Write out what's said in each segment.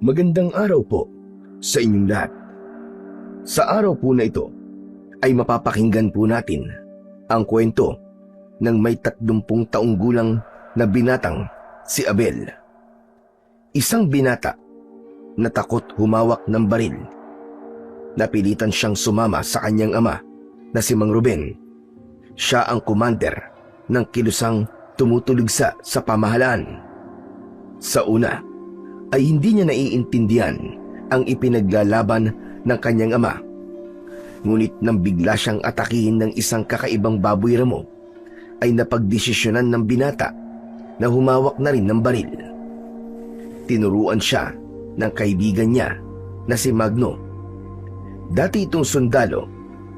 Magandang araw po sa inyong lahat. Sa araw po na ito ay mapapakinggan po natin ang kwento ng may 30 taong gulang na binatang si Abel. Isang binata na takot humawak ng baril. Napilitan siyang sumama sa kanyang ama na si Mang Ruben. Siya ang commander ng kilusang tumutulugsa sa pamahalaan. Sa una ay hindi niya naiintindihan ang ipinaglalaban ng kanyang ama. Ngunit nang bigla siyang atakihin ng isang kakaibang baboy ramo, ay napagdesisyonan ng binata na humawak na rin ng baril. Tinuruan siya ng kaibigan niya na si Magno. Dati itong sundalo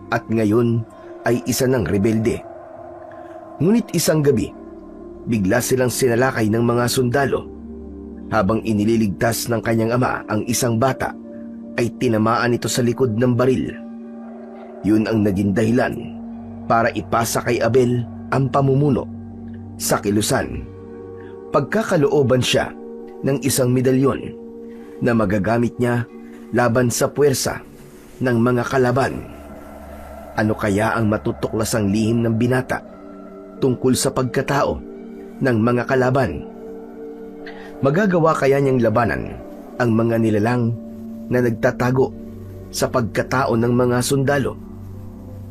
at ngayon ay isa ng rebelde. Ngunit isang gabi, bigla silang sinalakay ng mga sundalo. Habang inililigtas ng kanyang ama ang isang bata, ay tinamaan ito sa likod ng baril. Yun ang naging dahilan para ipasa kay Abel ang pamumuno sa kilusan. Pagkakalooban siya ng isang medalyon na magagamit niya laban sa puwersa ng mga kalaban. Ano kaya ang matutuklasang lihim ng binata tungkol sa pagkatao ng mga kalaban? Magagawa kaya niyang labanan ang mga nilalang na nagtatago sa pagkatao ng mga sundalo?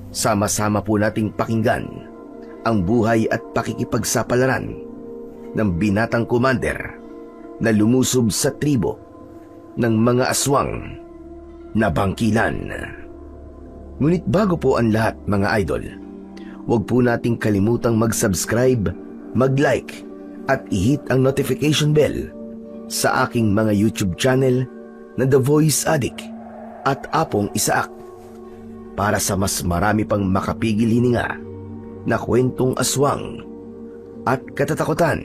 Sama-sama po nating pakinggan ang buhay at pakikipagsapalaran ng binatang commander na lumusob sa tribo ng mga aswang na bangkilan. Ngunit bago po ang lahat, mga idol, huwag po nating kalimutang mag-subscribe, mag-like, at i-hit ang notification bell sa aking mga YouTube channel na The Voice Addict at Apong Isaak para sa mas marami pang makapigil hininga na kwentong aswang at katatakutan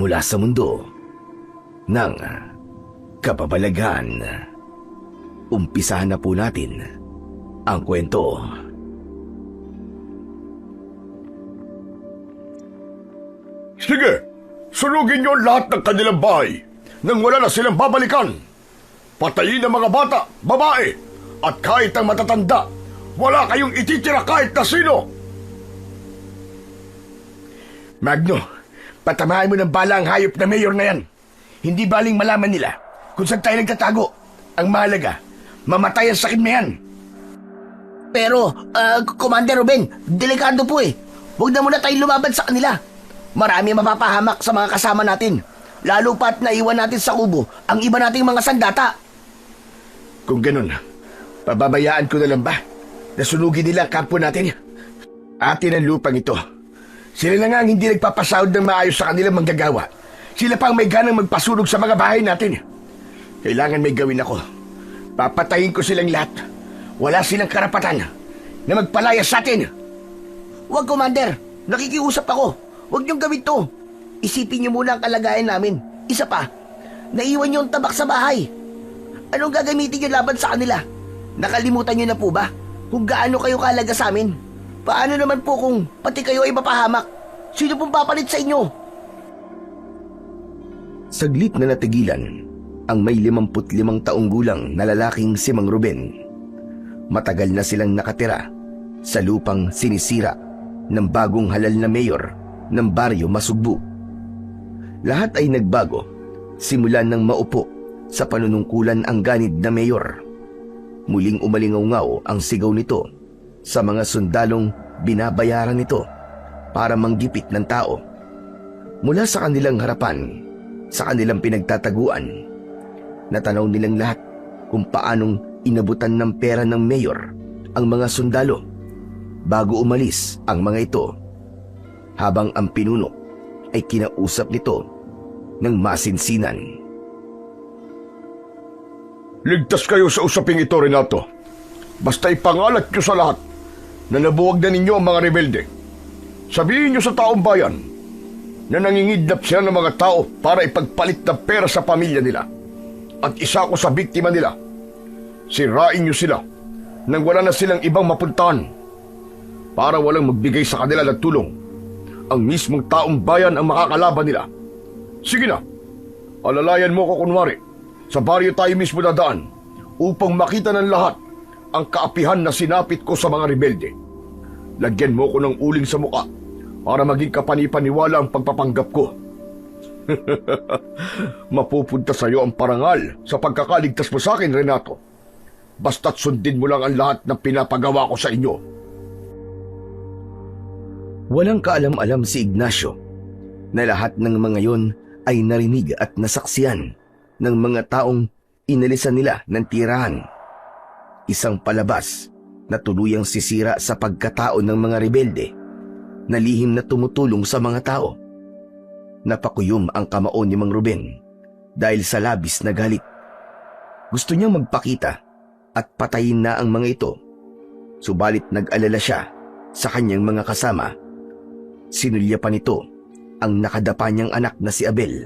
mula sa mundo ng kababalaghan. Umpisahan na po natin ang kwento. Sige, sunugin niyo lahat ng kanilang bahay nang wala na silang babalikan. Patayin ang mga bata, babae, at kahit ang matatanda. Wala kayong ititira kahit na sino. Magno, patamaan mo ng bala ang hayop na mayor na yan. Hindi baling malaman nila kung saan tayo nagtatago. Ang mahalaga, mamatay ang sakit na yan. Pero, Commander Ruben, delikado po eh. Huwag na muna tayong lumaban sa kanila. Marami mapapahamak sa mga kasama natin. Lalo pa't naiwan natin sa kubo ang iba nating mga sandata. Kung ganun, pababayaan ko na lang ba na sunugin nila ang kampo natin? Atin ang lupang ito. Sila na nga ang hindi nagpapasahod ng maayos sa kanilang manggagawa. Sila pa ang may ganang magpasunog sa mga bahay natin. Kailangan may gawin ako. Papatayin ko silang lahat. Wala silang karapatan na magpalayas sa atin. Huwag, Commander. Nakikiusap ako. Huwag niyong gawin to. Isipin niyo muna ang kalagayan namin. Isa pa, naiwan niyo ang tabak sa bahay. Anong gagamitin niyo laban sa kanila? Nakalimutan niyo na po ba kung gaano kayo kahalaga sa amin? Paano naman po kung pati kayo ay mapahamak? Sino pong papalit sa inyo? Saglit na natigilan ang may 55 taong gulang na lalaking si Mang Ruben. Matagal na silang nakatira sa lupang sinisira ng bagong halal na mayor ng baryo Masugbu. Lahat ay nagbago simulan ng maupo sa panunungkulan ang ganid na mayor. Muling umalingaw-ngaw ang sigaw nito sa mga sundalong binabayaran nito para manggipit ng tao. Mula sa kanilang harapan, sa kanilang pinagtataguan, natanaw nilang lahat kung paanong inabutan ng pera ng mayor ang mga sundalo bago umalis ang mga ito, habang ang pinuno ay kinausap nito ng masinsinan. Ligtas kayo sa usaping ito, Renato. Basta ipangalat niyo sa lahat na nabuwag na ninyo ang mga rebelde. Sabihin niyo sa taong bayan na nangingidnap sila ng mga tao para ipagpalit ng pera sa pamilya nila at isa ko sa biktima nila. Sirain niyo sila nang wala na silang ibang mapuntahan para walang magbigay sa kanila ng tulong. Ang mismong taong bayan ang makakalaban nila. Sige na, alalayan mo ko kunwari Sa baryo tayo mismo dadaan upang makita ng lahat ang kaapihan na sinapit ko sa mga rebelde. Lagyan mo ko ng uling sa muka para maging kapanipaniwala ang pagpapanggap ko. Mapupunta sa iyo ang parangal sa pagkakaligtas mo sa akin, Renato. Basta't sundin mo lang ang lahat ng pinapagawa ko sa inyo. Walang kaalam-alam si Ignacio na lahat ng mga yon ay narinig at nasaksiyan ng mga taong inalisan nila ng tirahan. Isang palabas na tuluyang sisira sa pagkatao ng mga rebelde na lihim na tumutulong sa mga tao. Napakuyom ang kamao ni Mang Ruben dahil sa labis na galit. Gusto niyang magpakita at patayin na ang mga ito. Subalit nag-alala siya sa kanyang mga kasama. Sinulya pa nito ang nakadapa niyang anak na si Abel.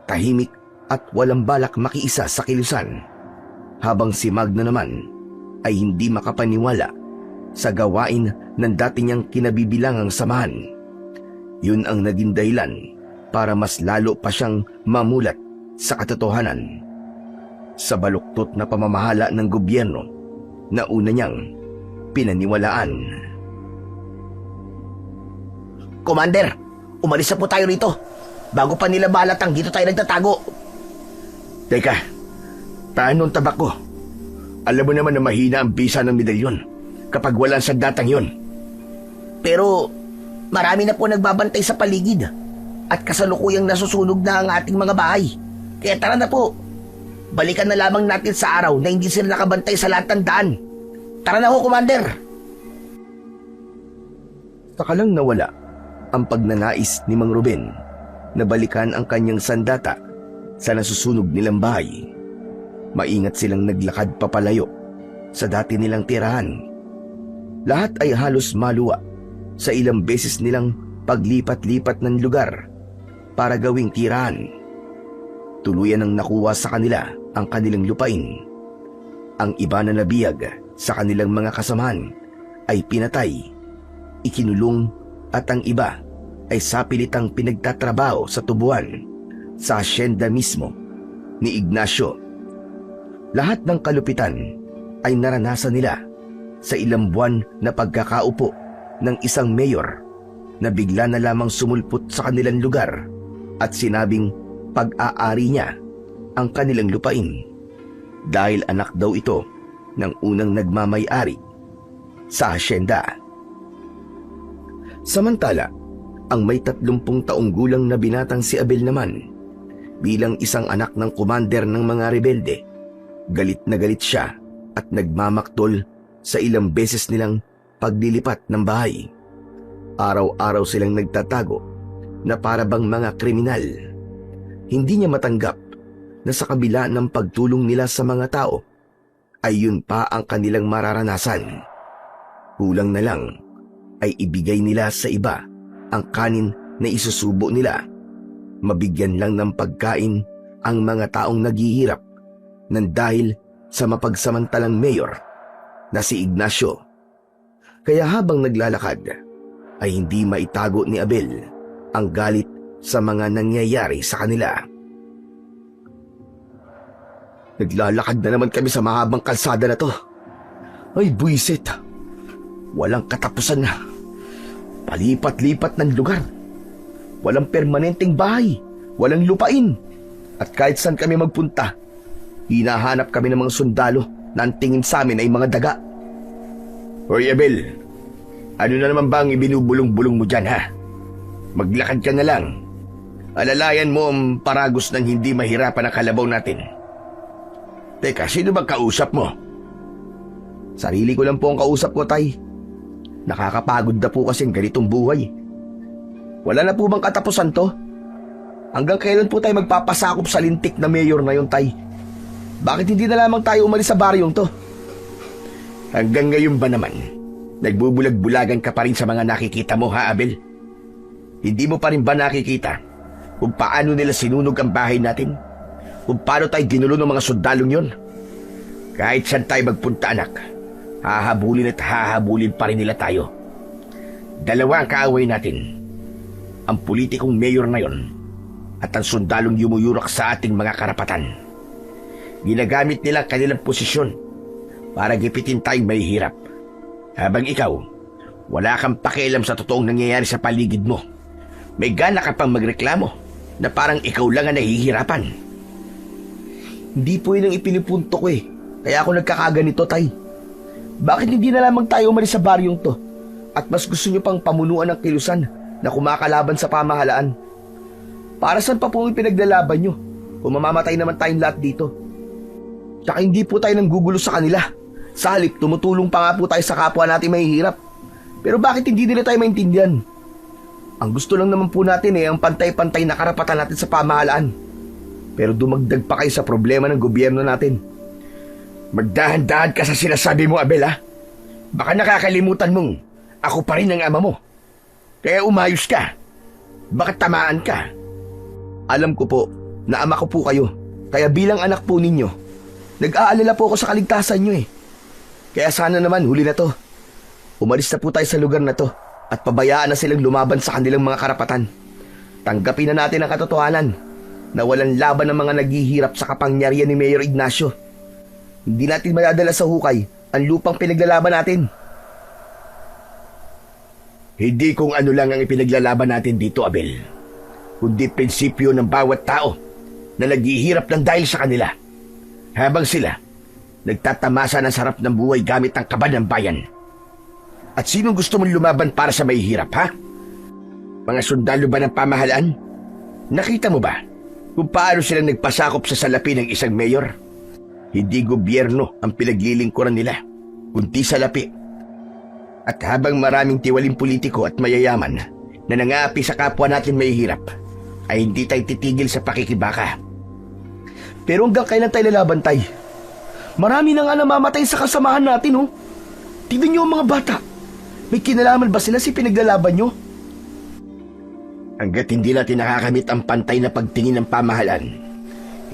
Tahimik at walang balak makiisa sa kilusan. Habang si Magna naman ay hindi makapaniwala sa gawain ng dati niyang kinabibilangang samahan. Yun ang naging dahilan para mas lalo pa siyang mamulat sa katotohanan. Sa baluktot na pamamahala ng gobyerno na una niyang pinaniwalaan. Commander, umalis na po tayo rito. Bago pa nila malatang dito tayo nagtatago. Teka, paano ang tabak ko? Alam mo naman na mahina ang bisa ng medalyon kapag walang sandatang yon. Pero marami na po nagbabantay sa paligid at kasalukuyang nasusunog na ang ating mga bahay. Kaya tara na po. Balikan na lamang natin sa araw na hindi sila nakabantay sa lahat ng daan. Tara na ho, Commander. Saka lang nawala ang pagnanais ni Mang Ruben na balikan ang kanyang sandata sa nasusunog nilang bahay. Maingat silang naglakad papalayo sa dati nilang tirahan. Lahat ay halos maluwa sa ilang beses nilang paglipat-lipat ng lugar para gawing tirahan. Tuluyan ang nakuha sa kanila ang kanilang lupain. Ang iba na nabiyag sa kanilang mga kasamahan ay pinatay, ikinulong at ang iba ay sapilitang pinagtatrabaho sa tubuan sa asyenda mismo ni Ignacio. Lahat ng kalupitan ay naranasan nila sa ilang buwan na pagkakaupo ng isang mayor na bigla na lamang sumulpot sa kanilang lugar at sinabing pag-aari niya ang kanilang lupain dahil anak daw ito ng unang nagmamay-ari sa asyenda. Samantala, ang may 30 taong gulang na binatang si Abel naman, bilang isang anak ng commander ng mga rebelde, galit na galit siya at nagmamaktol sa ilang beses nilang paglilipat ng bahay. Araw-araw silang nagtatago na para bang mga kriminal. Hindi niya matanggap na sa kabila ng pagtulong nila sa mga tao, ay yun pa ang kanilang mararanasan. Kulang na lang ay ibigay nila sa iba ang kanin na isusubo nila. Mabigyan lang ng pagkain ang mga taong naghihirap nang dahil sa mapagsamantalang mayor na si Ignacio. Kaya habang naglalakad ay hindi maitago ni Abel ang galit sa mga nangyayari sa kanila. Naglalakad na naman kami sa mahabang kalsada na to. Ay buwisit, walang katapusan na. Palipat-lipat ng lugar. Walang permanenteng bahay, walang lupain. At kahit saan kami magpunta, hinahanap kami ng mga sundalo na ang tingin sa amin ay mga daga. Hoy Abel, ano na naman ba ang ibinubulong-bulong mo dyan ha? Maglakad ka na lang. Alalayan mo ang paragos ng hindi mahirapan ang kalabaw natin. Teka, sino bang kausap mo? Sarili ko lang po ang kausap ko, Tay. Nakakapagod na po kasing ganitong buhay. Wala na po bang katapusan to? Hanggang kailan po tayo magpapasakop sa lintik na mayor na yun, Tay? Bakit hindi na lamang tayo umalis sa baryong to? Hanggang ngayon ba naman, nagbubulag-bulagan ka pa rin sa mga nakikita mo ha, Abel? Hindi mo pa rin ba nakikita kung paano nila sinunog ang bahay natin? Kung paano tayo ginulo ng mga sundalong yon? Kahit saan tayo magpunta, anak, hahabulin at hahabulin pa rin nila tayo. Dalawa ang kaaway natin. Ang politikong mayor na yon at ang sundalong yumuyurak sa ating mga karapatan. Ginagamit nila ang kanilang posisyon para gipitin tayong mahihirap. Habang ikaw, wala kang pakialam sa totoong nangyayari sa paligid mo. May gana ka pang magreklamo na parang ikaw lang ang nahihirapan. Hindi po yun ang ipinipunto ko eh. Kaya ako nagkakaganito, Tay. Bakit hindi na lamang tayo umalis sa baryong to? At mas gusto nyo pang pamunuan ng kilusan na kumakalaban sa pamahalaan? Para saan pa po ipinaglalaban nyo kung mamamatay naman tayong lahat dito? Tsaka hindi po tayo nanggugulo sa kanila. Sa halip, tumutulong pa nga po tayo sa kapwa natin mahihirap. Pero bakit hindi nila tayo maintindihan? Ang gusto lang naman po natin ang pantay-pantay na karapatan natin sa pamahalaan. Pero dumagdag pa kayo sa problema ng gobyerno natin. Magdahan-dahan ka sa sinasabi mo, Abel, ha? Baka nakakalimutan mong ako pa rin ang ama mo. Kaya umayos ka. Baka tamaan ka. Alam ko po na ama ko po kayo. Kaya bilang anak po ninyo, nag-aalala po ako sa kaligtasan nyo eh. Kaya sana naman huli na to. Umalis na po tayo sa lugar na to at pabayaan na silang lumaban sa kanilang mga karapatan. Tanggapin na natin ang katotohanan na walang laban ng mga naghihirap sa kapangyarihan ni Mayor Ignacio. Hindi natin madadala sa hukay ang lupang pinaglalaban natin. Hindi kung ano lang ang ipinaglalaban natin dito, Abel, kundi prinsipyo ng bawat tao na naghihirap ng dahil sa kanila. Habang sila nagtatamasa ng sarap ng buhay gamit ang kaba ng bayan. At sinong gusto mong lumaban para sa mahihirap, ha? Mga sundalo ba ng pamahalaan? Nakita mo ba kung paano sila nagpasakop sa salapi ng isang mayor? Hindi gobyerno ang pinaglilingkuran nila, kundi salapi. At habang maraming tiwaling politiko at mayayaman na nangaapi sa kapwa natin mahihirap, ay hindi tayo titigil sa pakikibaka. Pero hanggang kailan tayo lalaban, Tay? Marami na nga namamatay sa kasamahan natin, oh. Tignan niyo ang mga bata. May kinalaman ba sila sa pinaglalaban nyo? Hanggat hindi natin nakakamit ang pantay na pagtingin ng pamahalaan,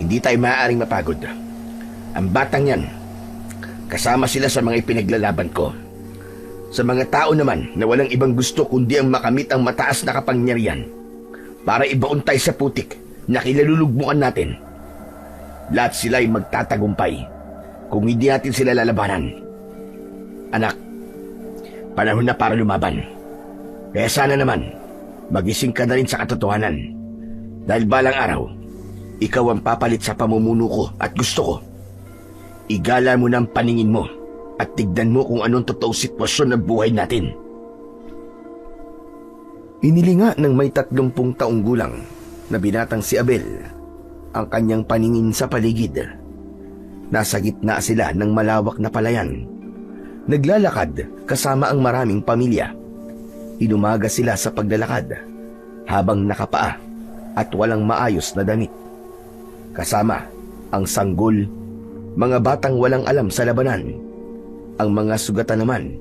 hindi tayo maaaring mapagod. Ang batang yan, kasama sila sa mga ipinaglalaban ko. Sa mga tao naman na walang ibang gusto kundi ang makamit ang mataas na kapangyarihan para ibaon tayo sa putik na kilalulugmukan natin. Lahat sila ay magtatagumpay kung hindi natin sila lalabanan. Anak, panahon na para lumaban. Kaya sana naman, magising ka na rin sa katotohanan. Dahil balang araw, ikaw ang papalit sa pamumuno ko at gusto ko. Igala mo na ang paningin mo at tignan mo kung anong totoong sitwasyon ng buhay natin. Inilinga ng may 30 taong gulang na binatang si Abel ang kanyang paningin sa paligid. Nasa gitna sila ng malawak na palayan. Naglalakad kasama ang maraming pamilya. Inumaga sila sa paglalakad habang nakapaa at walang maayos na damit. Kasama ang sanggol, mga batang walang alam sa labanan. Ang mga sugatan naman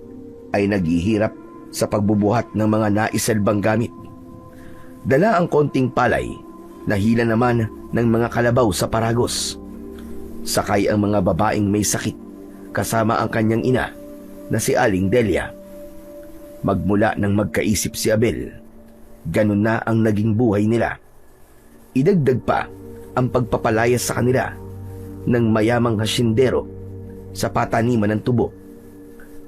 ay naghihirap sa pagbubuhat ng mga naisalbang gamit. Dala ang konting palay na hila naman ng mga kalabaw sa paragos. Sakay ang mga babaeng may sakit kasama ang kanyang ina na si Aling Delia. Magmula nang magkaisip si Abel, ganun na ang naging buhay nila. Idagdag pa ang pagpapalaya sa kanila ng mayamang hasyendero sa pataniman ng tubo.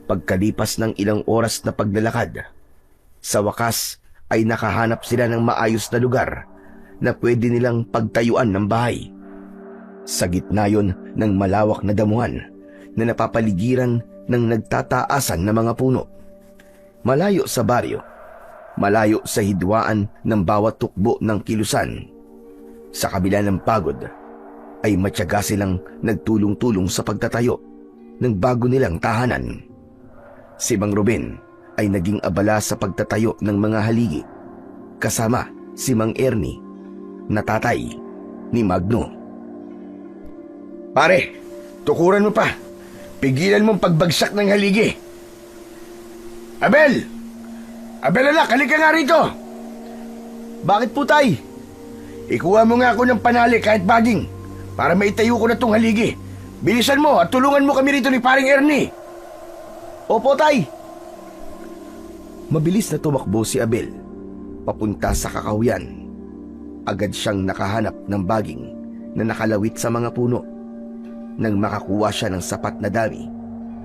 Pagkalipas ng ilang oras na paglalakad, sa wakas ay nakahanap sila ng maayos na lugar na pwede nilang pagtayuan ng bahay. Sa gitna yon ng malawak na damuhan na napapaligiran ng nagtataasan na mga puno. Malayo sa baryo, malayo sa hidwaan ng bawat tukbo ng kilusan. Sa kabila ng pagod, ay matyaga silang nagtulong-tulong sa pagtatayo ng bago nilang tahanan. Si Mang Ruben ay naging abala sa pagtatayo ng mga haligi, kasama si Mang Ernie, na tatay ni Magno. Pare, tukuran mo pa. Pigilan mong pagbagsak ng haligi. Abel! Abel anak, halika nga rito. Bakit po, Tay? Ikuha mo nga ako ng panali kahit baging para maitayo ko na tong haligi. Bilisan mo at tulungan mo kami rito ni paring Ernie. Opo, Tay. Mabilis na tumakbo si Abel papunta sa kakahuyan. Agad siyang nakahanap ng baging na nakalawit sa mga puno. Nang makakuha siya ng sapat na dami,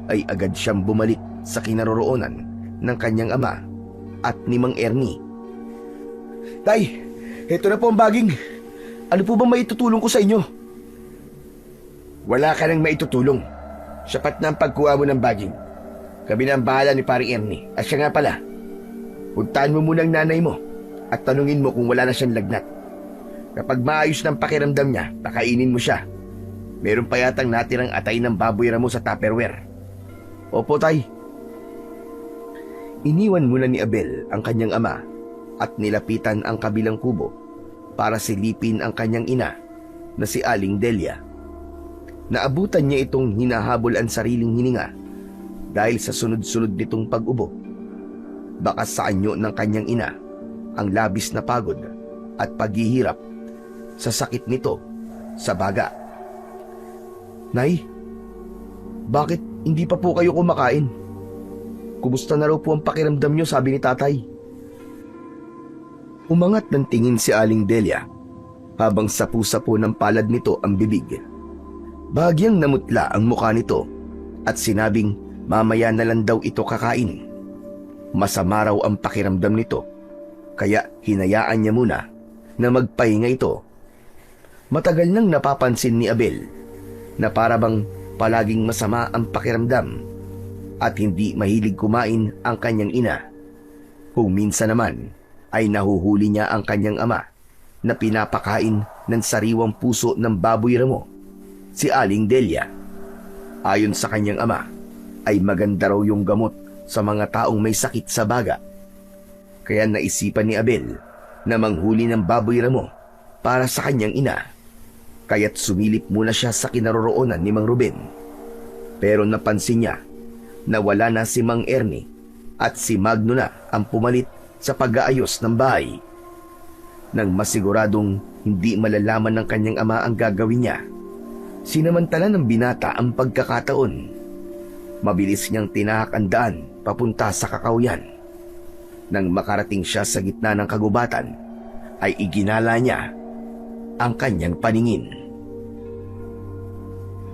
ay agad siyang bumalik sa kinaroroonan ng kanyang ama at ni Mang Ernie. Tay, heto na po ang baging. Ano po bang maitutulong ko sa inyo? Wala ka nang maitutulong. Sapat na ang pagkuha mo ng baging. Kami na ang bahala ni Paring Ernie. At siya nga pala, puntahan mo muna ang nanay mo at tanungin mo kung wala na siyang lagnat. Kapag maayos ng pakiramdam niya, pakainin mo siya. Meron pa yatang natirang atay ng baboy ramo sa Tupperware. Opo, Tay. Iniwan muna ni Abel ang kanyang ama at nilapitan ang kabilang kubo para silipin ang kanyang ina na si Aling Delia. Naabutan niya itong hinahabol ang sariling hininga dahil sa sunod-sunod nitong pag-ubo. Bakas sa anyo ng kanyang ina ang labis na pagod at paghihirap sa sakit nito sa baga. Nay, bakit hindi pa po kayo kumakain? Kumusta na raw po ang pakiramdam niyo, sabi ni tatay. Umangat ng tingin si Aling Delia habang sapu-sapu ng palad nito ang bibig. Bahagyang namutla ang mukha nito at sinabing mamaya na lang daw ito kakain. Masama raw ang pakiramdam nito kaya hinayaan niya muna na magpahinga ito. Matagal nang napapansin ni Abel na para bang palaging masama ang pakiramdam at hindi mahilig kumain ang kanyang ina. Kung minsan naman ay nahuhuli niya ang kanyang ama na pinapakain ng sariwang puso ng baboy ramo, si Aling Delia. Ayon sa kanyang ama ay maganda raw yung gamot sa mga taong may sakit sa baga. Kaya naisipan ni Abel na manghuli ng baboy ramo para sa kanyang ina. Kaya't sumilip muna siya sa kinaroroonan ni Mang Ruben. Pero napansin niya na wala na si Mang Ernie at si Magno na ang pumalit sa pag-aayos ng bahay. Nang masiguradong hindi malalaman ng kanyang ama ang gagawin niya, sinamantala ng binata ang pagkakataon. Mabilis niyang tinahak ang daan papunta sa kakawyan. Nang makarating siya sa gitna ng kagubatan, ay iginala niya ang kanyang paningin.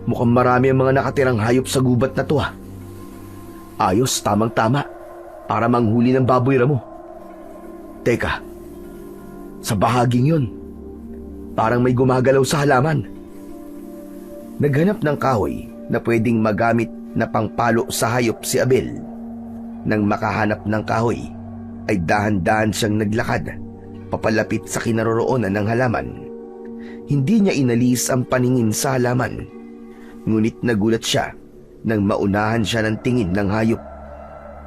Mukhang marami ang mga nakatirang hayop sa gubat na to, ha. Ayos, tamang-tama para manghuli ng baboy ramo. Teka, sa bahaging yun, parang may gumagalaw sa halaman. Naghanap ng kahoy na pwedeng magamit na pangpalo sa hayop si Abel. Nang makahanap ng kahoy, ay dahan-dahan siyang naglakad papalapit sa kinaroroonan ng halaman. Hindi niya inalis ang paningin sa halaman, ngunit nagulat siya nang maunahan siya ng tingin ng hayop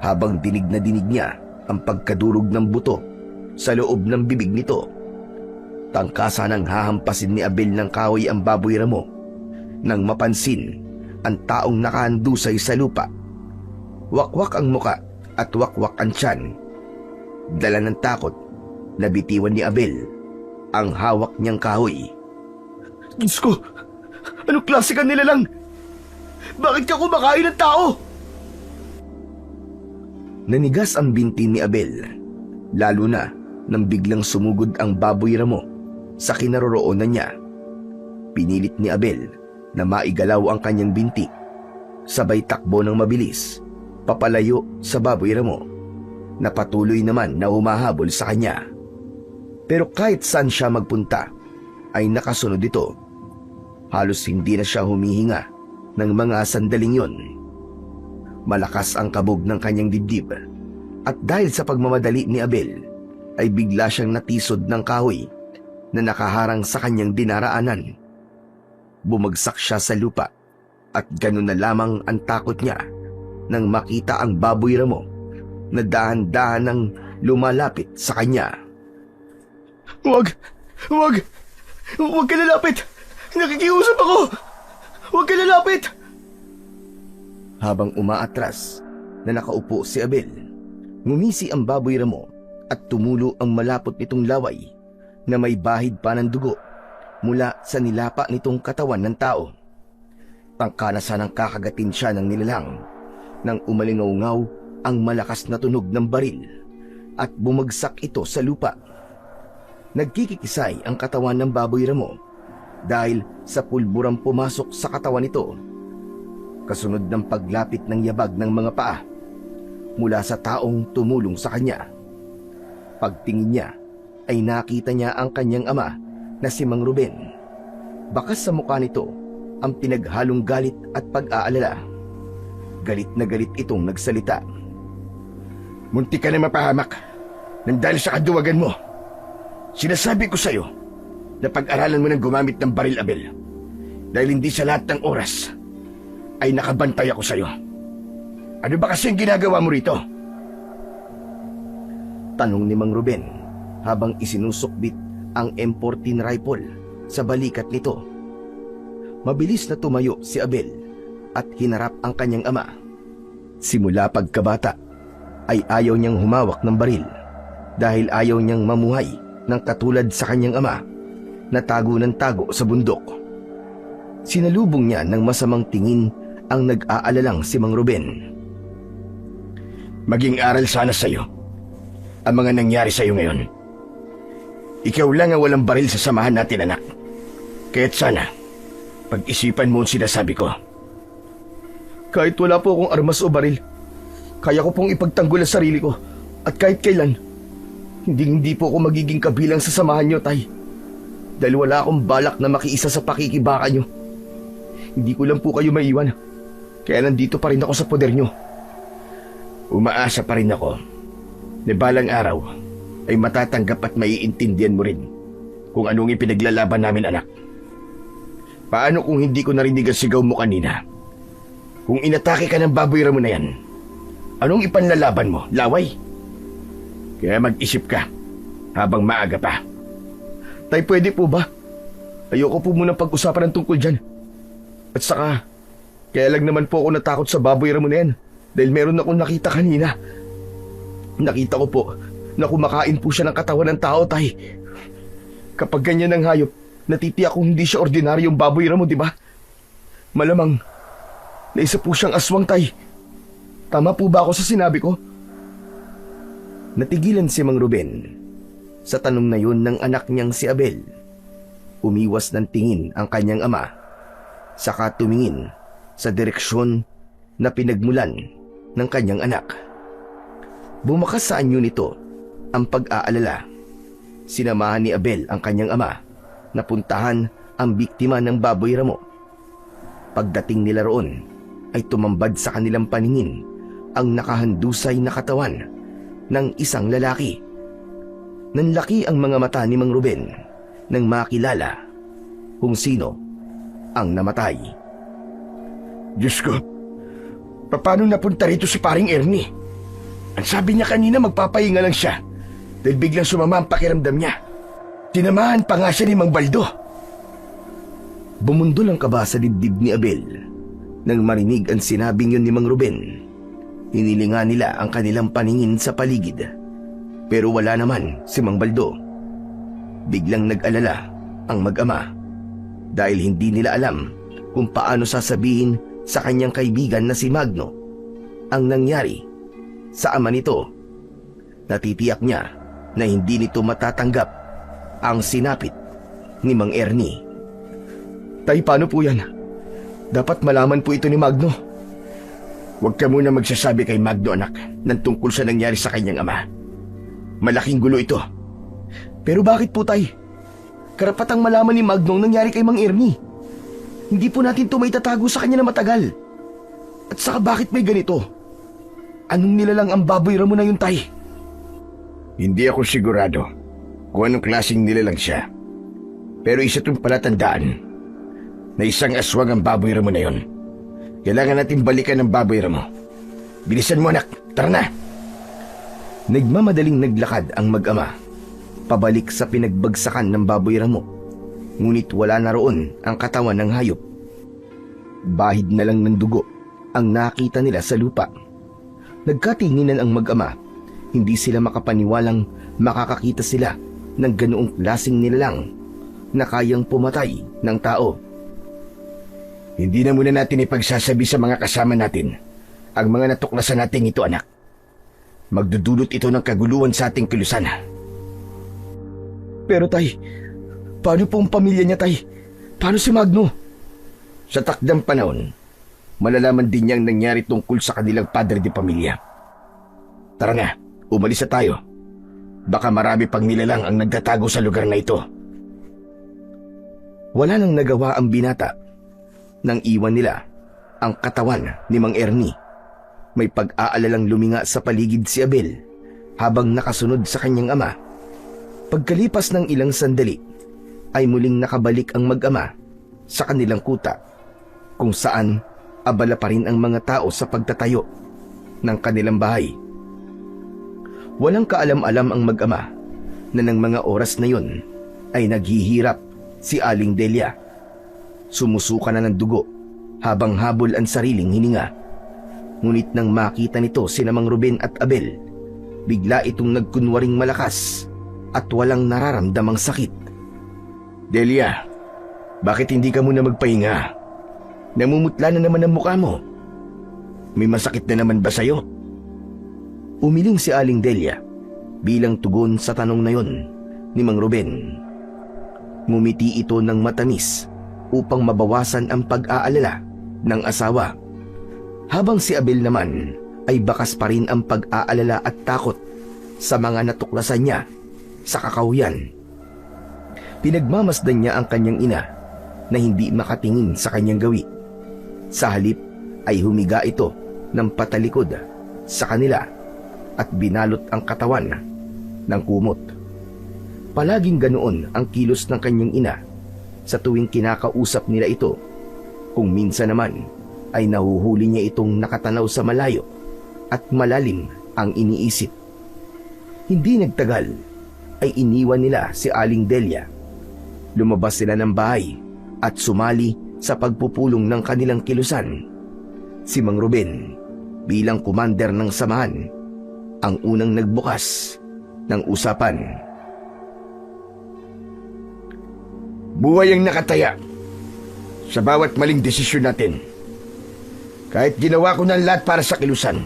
habang dinig na dinig niya ang pagkadurog ng buto sa loob ng bibig nito. Tangkasa nang hahampasin ni Abel ng kahoy ang baboy ramo nang mapansin ang taong nakahandusay sa lupa. Wakwak ang muka at wakwak ang tiyan. Dala ng takot, nabitiwan ni Abel ang hawak niyang kahoy. Diyos ko, anong klase ka nila lang? Bakit ka kumakain ng tao? Nanigas ang binti ni Abel, lalo na nang biglang sumugod ang baboy ramo sa kinaroroonan niya. Pinilit ni Abel na maigalaw ang kanyang binti, sabay takbo ng mabilis, papalayo sa baboy ramo, na patuloy naman na humahabol sa kanya. Pero kahit saan siya magpunta, ay nakasunod ito. Halos hindi na siya humihinga ng mga sandaling yon. Malakas ang kabog ng kanyang dibdib, at dahil sa pagmamadali ni Abel, ay bigla siyang natisod ng kahoy na nakaharang sa kanyang dinaraanan. Bumagsak siya sa lupa, at ganun na lamang ang takot niya nang makita ang baboy ramo na dahan-dahan nang lumalapit sa kanya. Huwag ka lalapit! Nakikiusap ako! Huwag ka lalapit! Habang umaatras na nakaupo si Abel, ngumisi ang baboy ramo at tumulo ang malapot nitong laway na may bahid pa ng dugo mula sa nilapa nitong katawan ng tao. Tangka na sanang kakagatin siya ng nilalang nang umalingaw-ngaw ang malakas na tunog ng baril at bumagsak ito sa lupa. Nagkikikisay ang katawan ng baboy ramo dahil sa pulburang pumasok sa katawan nito. Kasunod ng paglapit ng yabag ng mga paa mula sa taong tumulong sa kanya. Pagtingin niya ay nakita niya ang kanyang ama na si Mang Ruben. Bakas sa mukha nito ang pinaghalong galit at pag-aalala. Galit na galit itong nagsalita. Munti ka na mapahamak nang dahil sa kaduwagan mo. Sinasabi ko sa'yo na pag-aralan mo ng gumamit ng baril, Abel. Dahil hindi sa lahat ng oras ay nakabantay ako sa'yo. Ano ba kasi ang ginagawa mo rito? Tanong ni Mang Ruben habang isinusukbit ang M14 rifle sa balikat nito. Mabilis na tumayo si Abel at hinarap ang kanyang ama. Simula pagkabata ay ayaw niyang humawak ng baril dahil ayaw niyang mamuhay ng katulad sa kanyang ama na tago ng tago sa bundok. Sinalubong niya ng masamang tingin ang nag-aalalang si Mang Ruben. Maging aral sana sa'yo ang mga nangyari sa'yo ngayon. Ikaw lang ang walang baril sa samahan natin, anak. Kaya't sana, pag-isipan mo ang sinasabi ko. Kahit wala po akong armas o baril, kaya ko pong ipagtanggol ang sarili ko. At kahit kailan, hindi po ako magiging kabilang sa samahan nyo, Tay. Dahil wala akong balak na makiisa sa pakikibaka nyo. Hindi ko lang po kayo maiwan. Kaya nandito pa rin ako sa poder nyo. Umaasa pa rin ako na balang araw ay matatanggap at maiintindihan mo rin kung anong ipinaglalaban namin, anak. Paano kung hindi ko narinig ang sigaw mo kanina? Kung inatake ka ng baboy ramo na yan, anong ipanlalaban mo? Laway? Kaya mag-isip ka habang maaga pa. Tay, pwede po ba? Ayoko po munang pag-usapan ng tungkol dyan. At saka, kaya lang naman po ako natakot sa baboy ramo na yan dahil meron akong nakita kanina. Nakita ko po na kumakain po siya ng katawan ng tao, Tay. Kapag ganyan ang hayop, natitiyak kung hindi siya ordinaryong baboy ramo, di ba? Malamang, na isa po siyang aswang, Tay. Tama po ba ako sa sinabi ko? Natigilan si Mang Ruben sa tanong na yun ng anak niyang si Abel. Umiwas ng tingin ang kanyang ama, saka tumingin sa direksyon na pinagmulan ng kanyang anak. Bumakas sa anyo nito ang pag-aalala. Sinamahan ni Abel ang kanyang ama na puntahan ang biktima ng baboy ramo. Pagdating nila roon ay tumambad sa kanilang paningin ang nakahandusay na katawan ng isang lalaki. Nanlaki ang mga mata ni Mang Ruben nang makilala kung sino ang namatay. Diyos ko, paano napunta rito si paring Ernie? Ang sabi niya kanina magpapahinga lang siya dahil biglang sumama ang pakiramdam niya. Sinamahan pa nga siya ni Mang Baldo. Bumundol ang kaba sa dibdib ni Abel nang marinig ang sinabing yun ni Mang Ruben. Hinilinga nila ang kanilang paningin sa paligid, pero wala naman si Mang Baldo. Biglang nag-alala ang mag-ama dahil hindi nila alam kung paano sasabihin sa kanyang kaibigan na si Magno ang nangyari sa ama nito. Natitiyak niya na hindi nito matatanggap ang sinapit ni Mang Ernie. Tay, paano po yan? Dapat malaman po ito ni Magno. Huwag ka muna magsasabi kay Magno, anak, ng tungkol sa nangyari sa kanyang ama. Malaking gulo ito. Pero bakit po, Tay? Karapatang malaman ni Magno ang nangyari kay Mang Ernie. Hindi po natin ito maitatago sa kanya na matagal. At saka bakit may ganito? Anong nilalang ang baboy ramo na yun, Tay? Hindi ako sigurado kung anong klaseng nilalang siya. Pero isa itong palatandaan na isang aswang ang baboy ramo na yun. Kailangan natin balikan ng baboy ramo. Bilisan mo, anak. Tara na. Nagmamadaling naglakad ang mag-ama pabalik sa pinagbagsakan ng baboy ramo. Ngunit wala na roon ang katawan ng hayop. Bahid na lang ng dugo ang nakita nila sa lupa. Nagkatinginan ang mag-ama. Hindi sila makapaniwalang makakakita sila ng ganoong klaseng nilalang na kayang pumatay ng tao. Hindi na muna natin ipagsasabi sa mga kasama natin ang mga natuklasan natin ito, anak. Magdudulot ito ng kaguluhan sa ating kilusan. Pero, Tay, paano po ang pamilya niya, Tay? Paano si Magno? Sa takdang panahon, malalaman din niyang nangyari tungkol sa kanilang padre de pamilya. Tara na, umalis na tayo. Baka marami pang nilalang ang nagtatago sa lugar na ito. Wala nang nagawa ang binata nang iwan nila ang katawan ni Mang Ernie. May pag-aalalang luminga sa paligid si Abel habang nakasunod sa kanyang ama. Pagkalipas ng ilang sandali, ay muling nakabalik ang mag-ama sa kanilang kuta, kung saan abala pa rin ang mga tao sa pagtatayo ng kanilang bahay. Walang kaalam-alam ang mag-ama na ng mga oras na yun ay naghihirap si Aling Delia. Sumusuka na ng dugo habang habol ang sariling hininga. Ngunit nang makita nito sina Mang Ruben at Abel, bigla itong nagkunwaring malakas at walang nararamdamang sakit. Delia, bakit hindi ka muna magpahinga? Namumutla na naman ang mukha mo. May masakit na naman ba sa'yo? Umiling si Aling Delia bilang tugon sa tanong na yon ni Mang Ruben. Ngumiti ito ng matamis upang mabawasan ang pag-aalala ng asawa. Habang si Abel naman ay bakas pa rin ang pag-aalala at takot sa mga natuklasan niya sa kakahuyan. Pinagmamasdan niya ang kanyang ina na hindi makatingin sa kanyang gawi. Sa halip ay humiga ito ng patalikod sa kanila at binalot ang katawan ng kumot. Palaging ganoon ang kilos ng kanyang ina sa tuwing kinakausap nila ito, kung minsan naman ay nahuhuli niya itong nakatanaw sa malayo at malalim ang iniisip. Hindi nagtagal ay iniwan nila si Aling Delia. Lumabas sila ng bahay at sumali sa pagpupulong ng kanilang kilusan. Si Mang Ruben, bilang commander ng samahan, ang unang nagbukas ng usapan. Buhay ang nakataya sa bawat maling desisyon natin. Kahit ginawa ko ng lahat para sa kilusan,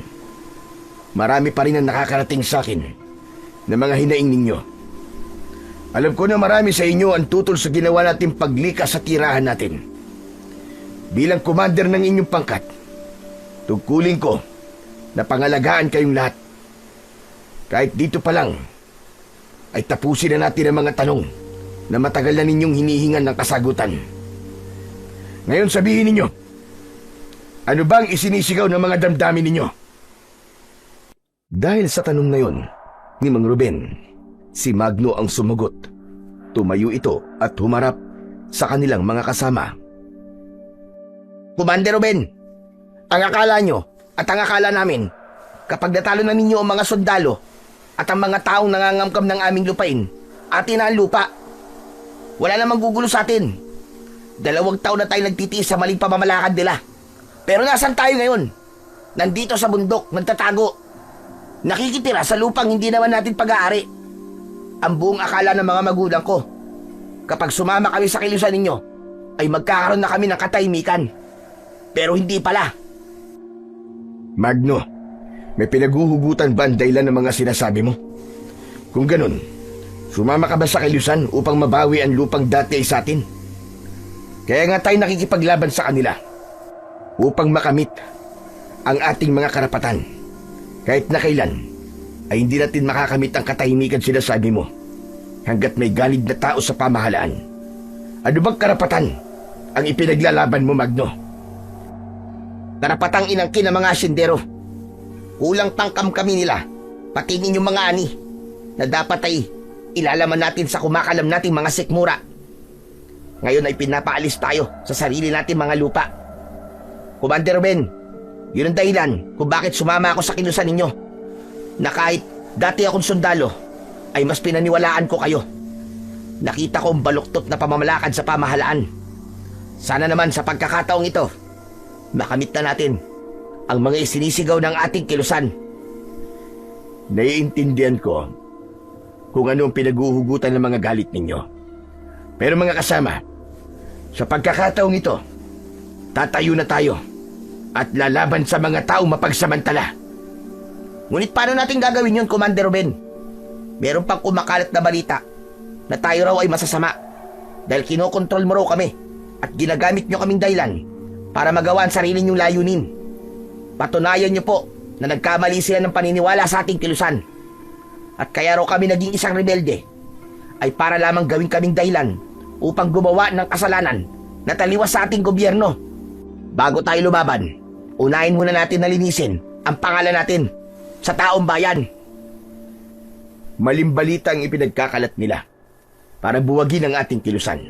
marami pa rin ang nakakarating sa akin na mga hinaing ninyo. Alam ko na marami sa inyo ang tutol sa ginawa nating paglikas sa tirahan natin. Bilang commander ng inyong pangkat, tungkulin ko na pangalagaan kayong lahat. Kahit dito pa lang, ay tapusin na natin ang mga tanong na matagal na ninyong hinihingan ng kasagutan. Ngayon sabihin ninyo, ano bang isinisigaw ng mga damdamin ninyo? Dahil sa tanong na yon ni Mang Ruben, si Magno ang sumagot. Tumayo ito at humarap sa kanilang mga kasama. Commander Ruben, ang akala nyo at ang akala namin, kapag natalo na ninyo ang mga sundalo at ang mga taong nangangamkam ng aming lupain, atin na ang lupa. Wala namang gugulo sa atin. 2 taon na tayo nagtitiis sa maling pamamalakad nila. Pero nasan tayo ngayon? Nandito sa bundok, nagtatago. Nakikitira sa lupang hindi naman natin pag-aari. Ang buong akala ng mga magulang ko, kapag sumama kami sa kilusan ninyo, ay magkakaroon na kami ng katahimikan. Pero hindi pala. Magno, may pinaguhugutan ba ang dahilan ng mga sinasabi mo? Kung ganun, sumama ka ba sa kilusan upang mabawi ang lupang dati ay sa atin? Kaya nga tayo nakikipaglaban sa kanila upang makamit ang ating mga karapatan. Kahit na kailan ay hindi natin makakamit ang katahimikan sinasabi mo hanggat may galid na tao sa pamahalaan. Ano bang karapatan ang ipinaglalaban mo, Magno? Karapatang inangkin ng mga asyendero. Kulang tangkam kami nila, pati ninyong mga ani, na dapat ay ilalaman natin sa kumakalam nating mga sikmura. Ngayon ay pinapaalis tayo sa sarili natin mga lupa. Commander Ben, yun ang dahilan kung bakit sumama ako sa kilusan ninyo, na kahit dati akong sundalo, ay mas pinaniwalaan ko kayo. Nakita ko ang baluktot na pamamalakad sa pamahalaan. Sana naman sa pagkakataong ito, makamit na natin ang mga isinisigaw ng ating kilusan. Naiintindihan ko kung ano ang pinaguhugutan ng mga galit ninyo. Pero mga kasama, sa pagkakataong ito, tatayo na tayo at lalaban sa mga taong mapagsamantala. Ngunit paano natin gagawin yun, Commander Ruben? Meron pang kumakalat na balita na tayo raw ay masasama dahil kinokontrol mo raw kami at ginagamit nyo kaming dahilan para magawa ang sarili nyong layunin. Patunayan nyo po na nagkamali sila ng paniniwala sa ating kilusan. At kaya raw kami naging isang rebelde ay para lamang gawin kaming dahilan upang gumawa ng kasalanan na taliwas sa ating gobyerno. Bago tayo lumaban, unahin muna natin na linisin ang pangalan natin sa taong bayan. Malimbalita ang ipinagkakalat nila para buwagin ang ating kilusan.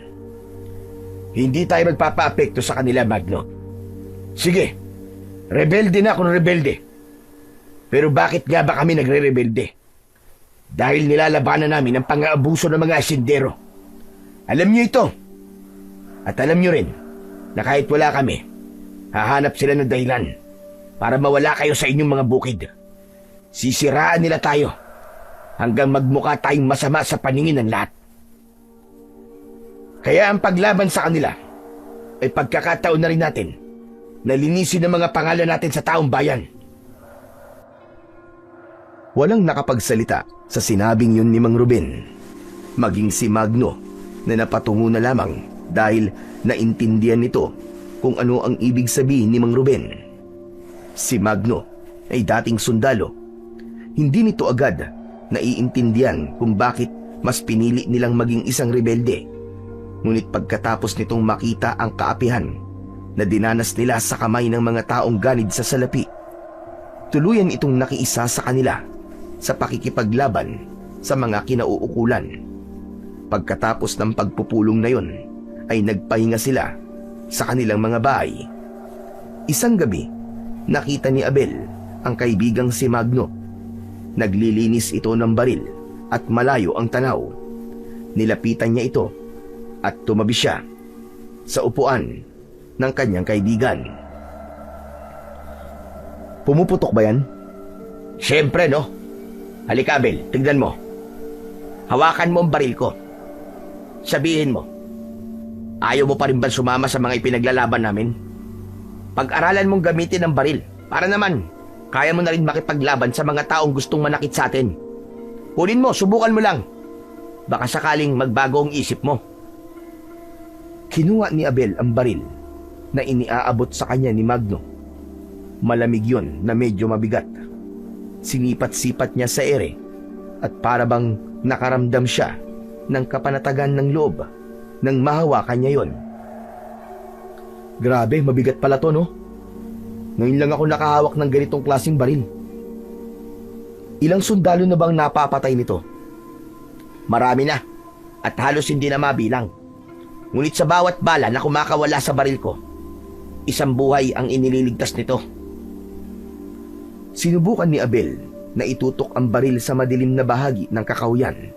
Hindi tayo magpapaapekto sa kanila, Magno. Sige, rebelde na kung rebelde. Pero bakit nga ba kami nagre-rebelde? Dahil nilalabanan namin ang pang-aabuso ng mga asindero. Alam niyo ito. At alam niyo rin na kahit wala kami, hahanap sila ng dahilan para mawala kayo sa inyong mga bukid. Sisiraan nila tayo hanggang magmukha tayong masama sa paningin ng lahat. Kaya ang paglaban sa kanila ay pagkakataon na rin natin na linisin ang mga pangalan natin sa taong bayan. Walang nakapagsalita sa sinabing yun ni Mang Ruben. Maging si Magno na napatungo na lamang dahil naintindihan nito kung ano ang ibig sabihin ni Mang Ruben. Si Magno ay dating sundalo. Hindi nito agad naiintindihan kung bakit mas pinili nilang maging isang rebelde. Ngunit pagkatapos nitong makita ang kaapihan na dinanas nila sa kamay ng mga taong ganid sa salapi, tuluyan itong nakiisa sa kanila sa pakikipaglaban sa mga kinauukulan. Pagkatapos ng pagpupulong na yon, ay nagpahinga sila sa kanilang mga bahay. Isang gabi, nakita ni Abel ang kaibigang si Magno. Naglilinis ito ng baril at malayo ang tanaw. Nilapitan niya ito at tumabi siya sa upuan ng kanyang kaibigan. Pumuputok ba yan? Siyempre, no? Halika, Abel, tignan mo. Hawakan mo ang baril ko. Sabihin mo, ayaw mo pa rin ba sumama sa mga ipinaglalaban namin? Pag-aralan mong gamitin ang baril para naman kaya mo na rin makipaglaban sa mga taong gustong manakit sa atin. Kunin mo, subukan mo lang. Baka sakaling magbago ang isip mo. Kinuha ni Abel ang baril na iniaabot sa kanya ni Magno. Malamig yon na medyo mabigat. Sinipat-sipat niya sa ere at para bang nakaramdam siya ng kapanatagan ng loob nang mahawakan niya yon. Grabe, mabigat pala to, no? Ngayon lang ako nakahawak ng ganitong klaseng baril. Ilang sundalo na bang napapatay nito? Marami na at halos hindi na mabilang. Ngunit sa bawat bala na kumakawala sa baril ko, isang buhay ang inililigtas nito. Sinubukan ni Abel na itutok ang baril sa madilim na bahagi ng kakahuyan.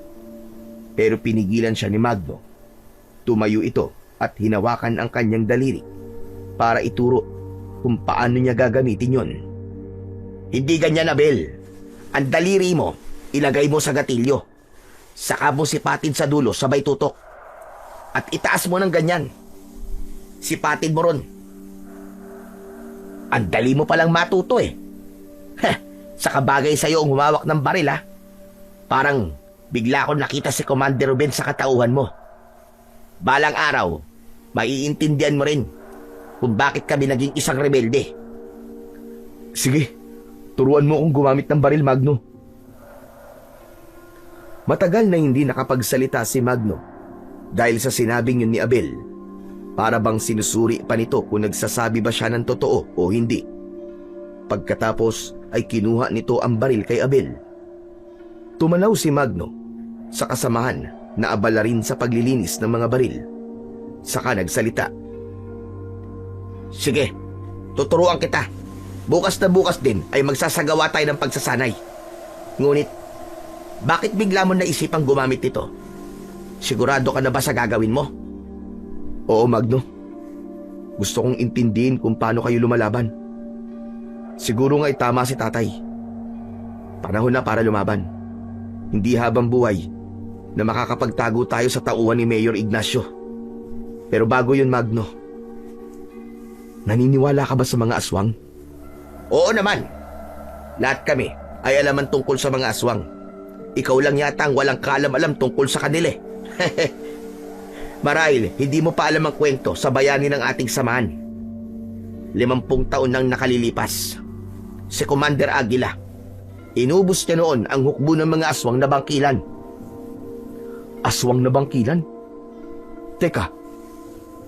Pero pinigilan siya ni Magno. Tumayo ito at hinawakan ang kanyang daliri para ituro kung paano niya gagamitin yon. Hindi ganyan, Abel. Ang daliri mo, ilagay mo sa gatilyo. Saka mo sipatin sa dulo sabay tutok. At itaas mo ng ganyan. Sipatin mo ron. Ang dali mo palang matuto eh. Saka bagay sa'yo ang humawak ng baril, ha? Parang bigla akong nakita si Commander Ruben sa katauhan mo. Balang araw, maiintindihan mo rin kung bakit kami naging isang rebelde. Sige, turuan mo akong gumamit ng baril, Magno. Matagal na hindi nakapagsalita si Magno dahil sa sinabing yun ni Abel. Para bang sinusuri pa nito kung nagsasabi ba siya ng totoo o hindi. Pagkatapos ay kinuha nito ang baril kay Abel. Tumanaw si Magno sa kasamahan na abala rin sa paglilinis ng mga baril. Saka nagsalita. Sige, tuturuan kita. Bukas na bukas din ay magsasagawa tayo ng pagsasanay. Ngunit, bakit bigla mo naisipang gumamit nito? Sigurado ka na ba sa gagawin mo? Oo, Magno. Gusto kong intindihin kung paano kayo lumalaban. Siguro nga tama si tatay. Panahon na para lumaban. Hindi habang buhay na makakapagtago tayo sa tauhan ni Mayor Ignacio. Pero bago yun, Magno, naniniwala ka ba sa mga aswang? Oo naman. Lahat kami ay alaman tungkol sa mga aswang. Ikaw lang yata ang walang kaalam-alam tungkol sa kanila. Marahil, hindi mo pa alam ang kwento sa bayani ng ating samahan. 50 taon nang nakalilipas. Si Commander Aguila, inubos niya noon ang hukbo ng mga aswang na bangkilan. Aswang na bangkilan? Teka,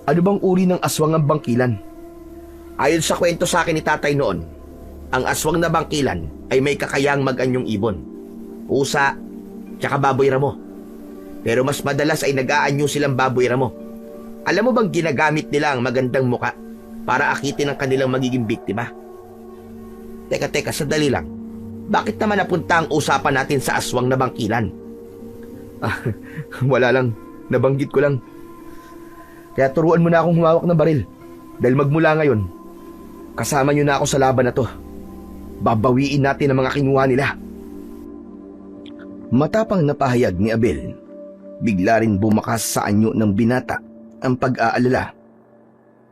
ano bang uri ng aswang ang bangkilan? Ayon sa kwento sa akin ni tatay noon, ang aswang na bangkilan ay may kakayahang mag-anyong ibon, pusa, tsaka baboy ramo. Pero mas madalas ay nag-aanyo silang baboy ramo. Alam mo bang ginagamit nila ang magandang muka para akitin ang kanilang magiging biktima? Teka, sandali lang. Bakit naman napunta ang usapan natin sa aswang na bangkilan? Wala lang, nabanggit ko lang. Kaya turuan mo na akong humawak ng baril. Dahil magmula ngayon, kasama niyo na ako sa laban na to. Babawiin natin ang mga kinuha nila. Matapang na pahayag ni Abel, bigla rin bumakas sa anyo ng binata ang pag-aalala.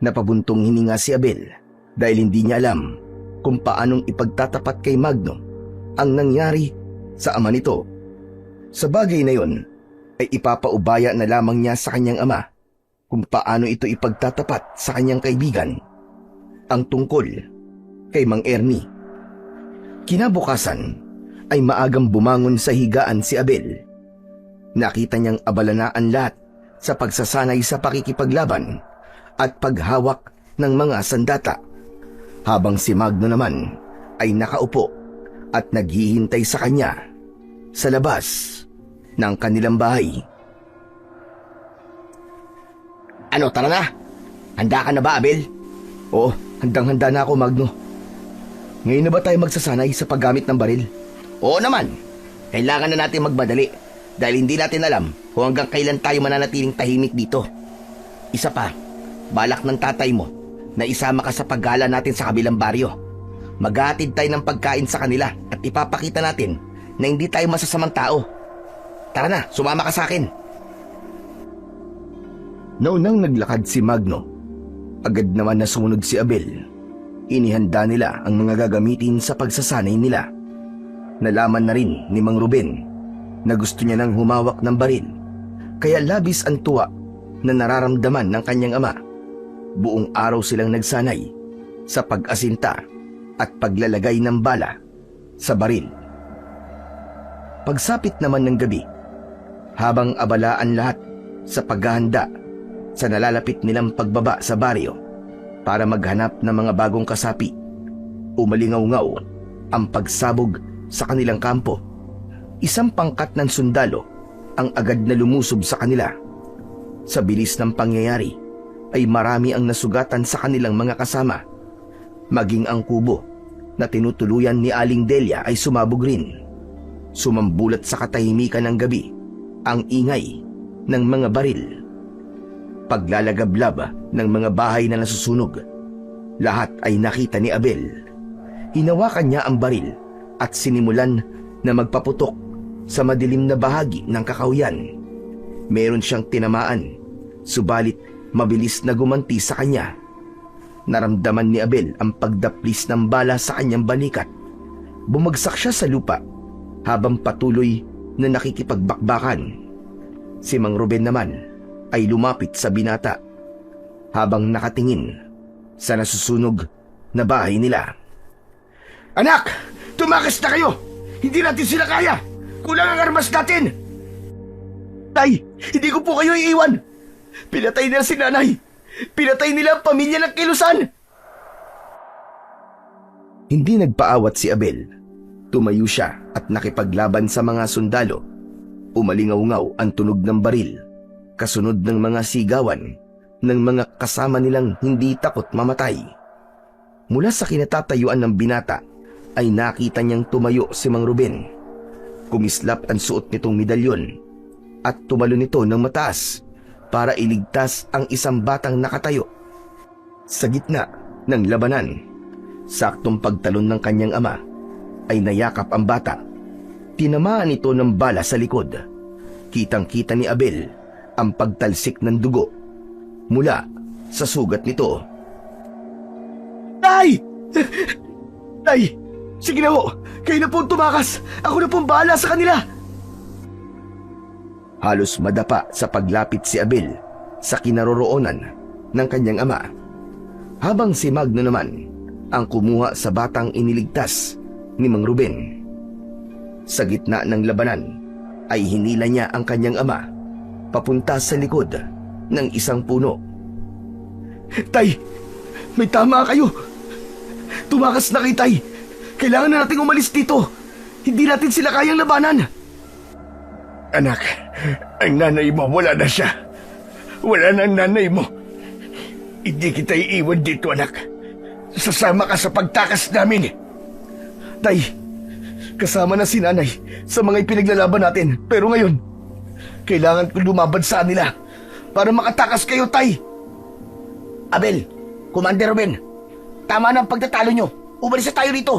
Napabuntong hininga si Abel dahil hindi niya alam kung paanong ipagtatapat kay Magno ang nangyari sa ama nito. Sa bagay na yon, ay ipapaubaya na lamang niya sa kanyang ama kung paano ito ipagtatapat sa kanyang kaibigan, ang tungkol kay Mang Ernie. Kinabukasan ay maagang bumangon sa higaan si Abel. Nakita niyang abala na ang lahat sa pagsasanay sa pakikipaglaban at paghawak ng mga sandata, habang si Magno naman ay nakaupo at naghihintay sa kanya sa labas ng kanilang bahay. Ano, tara na? Handa ka na ba, Abel? Oo, handang-handa na ako, Magno. Ngayon na ba tayo magsasanay sa paggamit ng baril? Oo naman. Kailangan na natin magmadali dahil hindi natin alam kung hanggang kailan tayo mananatiling tahimik dito. Isa pa, balak ng tatay mo na isama ka sa paggala natin sa kabilang baryo. Maghahatid tayo ng pagkain sa kanila at ipapakita natin na hindi tayo masasamang tao. Tara na, sumama ka sa akin. Naunang naglakad si Magno, agad naman na sumunod si Abel. Inihanda nila ang mga gagamitin sa pagsasanay nila. Nalaman na rin ni Mang Ruben na gusto niya nang humawak ng baril, kaya labis ang tuwa na nararamdaman ng kanyang ama. Buong araw silang nagsanay sa pag-asinta at paglalagay ng bala sa baril. Pagsapit naman ng gabi, habang abalaan lahat sa paghahanda sa nalalapit nilang pagbaba sa baryo para maghanap ng mga bagong kasapi, umalingaw-ngaw ang pagsabog sa kanilang kampo. Isang pangkat ng sundalo ang agad na lumusob sa kanila. Sa bilis ng pangyayari ay marami ang nasugatan sa kanilang mga kasama. Maging ang kubo na tinutuluyan ni Aling Delia ay sumabog rin. Sumambulat sa katahimikan ng gabi ang ingay ng mga baril. Paglalagablab ng mga bahay na nasusunog. Lahat ay nakita ni Abel. Hinawakan niya ang baril at sinimulan na magpaputok sa madilim na bahagi ng kakawyan. Meron siyang tinamaan, subalit mabilis na gumanti sa kanya. Naramdaman ni Abel ang pagdaplis ng bala sa kanyang balikat. Bumagsak siya sa lupa habang patuloy na nakikipagbakbakan. Si Mang Ruben naman ay lumapit sa binata habang nakatingin sa nasusunog na bahay nila. Anak! Tumakas na kayo! Hindi natin sila kaya! Kulang ang armas natin! Tay, hindi ko po kayo iiwan. Pinatay nila si nanay. Pinatay nila ang pamilya ng Kilusan. Hindi nagpaawat si Abel. Tumayo siya at nakipaglaban sa mga sundalo. Umalingaw-ngaw ang tunog ng baril, kasunod ng mga sigawan ng mga kasama nilang hindi takot mamatay. Mula sa kinatatayuan ng binata ay nakita niyang tumayo si Mang Ruben. Kumislap ang suot nitong medalyon at tumalo nito ng mataas para iligtas ang isang batang nakatayo. Sa gitna ng labanan, saktong pagtalon ng kanyang ama, ay nayakap ang bata. Tinamaan ito ng bala sa likod. Kitang-kita ni Abel ang pagtalsik ng dugo mula sa sugat nito. Tay! Tay! Sige na ho! Kayo na pong tumakas! Ako na pong bahala sa kanila! Halos madapa sa paglapit si Abel sa kinaroroonan ng kanyang ama, habang si Magno naman ang kumuha sa batang iniligtas ni Mang Ruben. Sa gitna ng labanan ay hinila niya ang kanyang ama papunta sa likod ng isang puno. Tay, may tama kayo. Tumakas na kay Tay. Kailangan na nating umalis dito. Hindi natin sila kayang labanan. Anak, ang nanay mo, wala na siya. Wala na ang nanay mo. Hindi kita iiwan dito, anak. Sasama ka sa pagtakas namin. Tay, kasama na si nanay sa mga ipinaglalaban natin. Pero ngayon, kailangan ko lumaban sa kanila para makatakas kayo, Tay. Abel, Commander Ruben, tama na ang pagtatalo nyo. Umalis na tayo rito.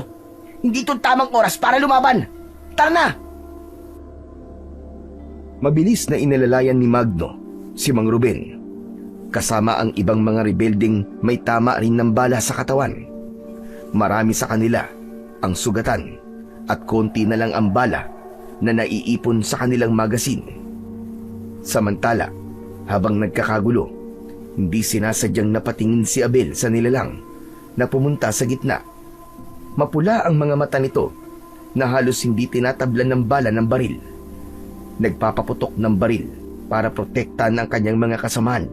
Hindi ito tamang oras para lumaban. Tara na! Mabilis na inalalayan ni Magno si Mang Ruben, kasama ang ibang mga rebelding may tama rin ng bala sa katawan. Marami sa kanila ang sugatan at konti na lang ang bala na naiipon sa kanilang magasin. Samantala, habang nagkakagulo, hindi sinasadyang napatingin si Abel sa nilalang na pumunta sa gitna. Mapula ang mga mata nito na halos hindi tinatablan ng bala ng baril. Nagpapaputok ng baril para protektahan ang kanyang mga kasamahan,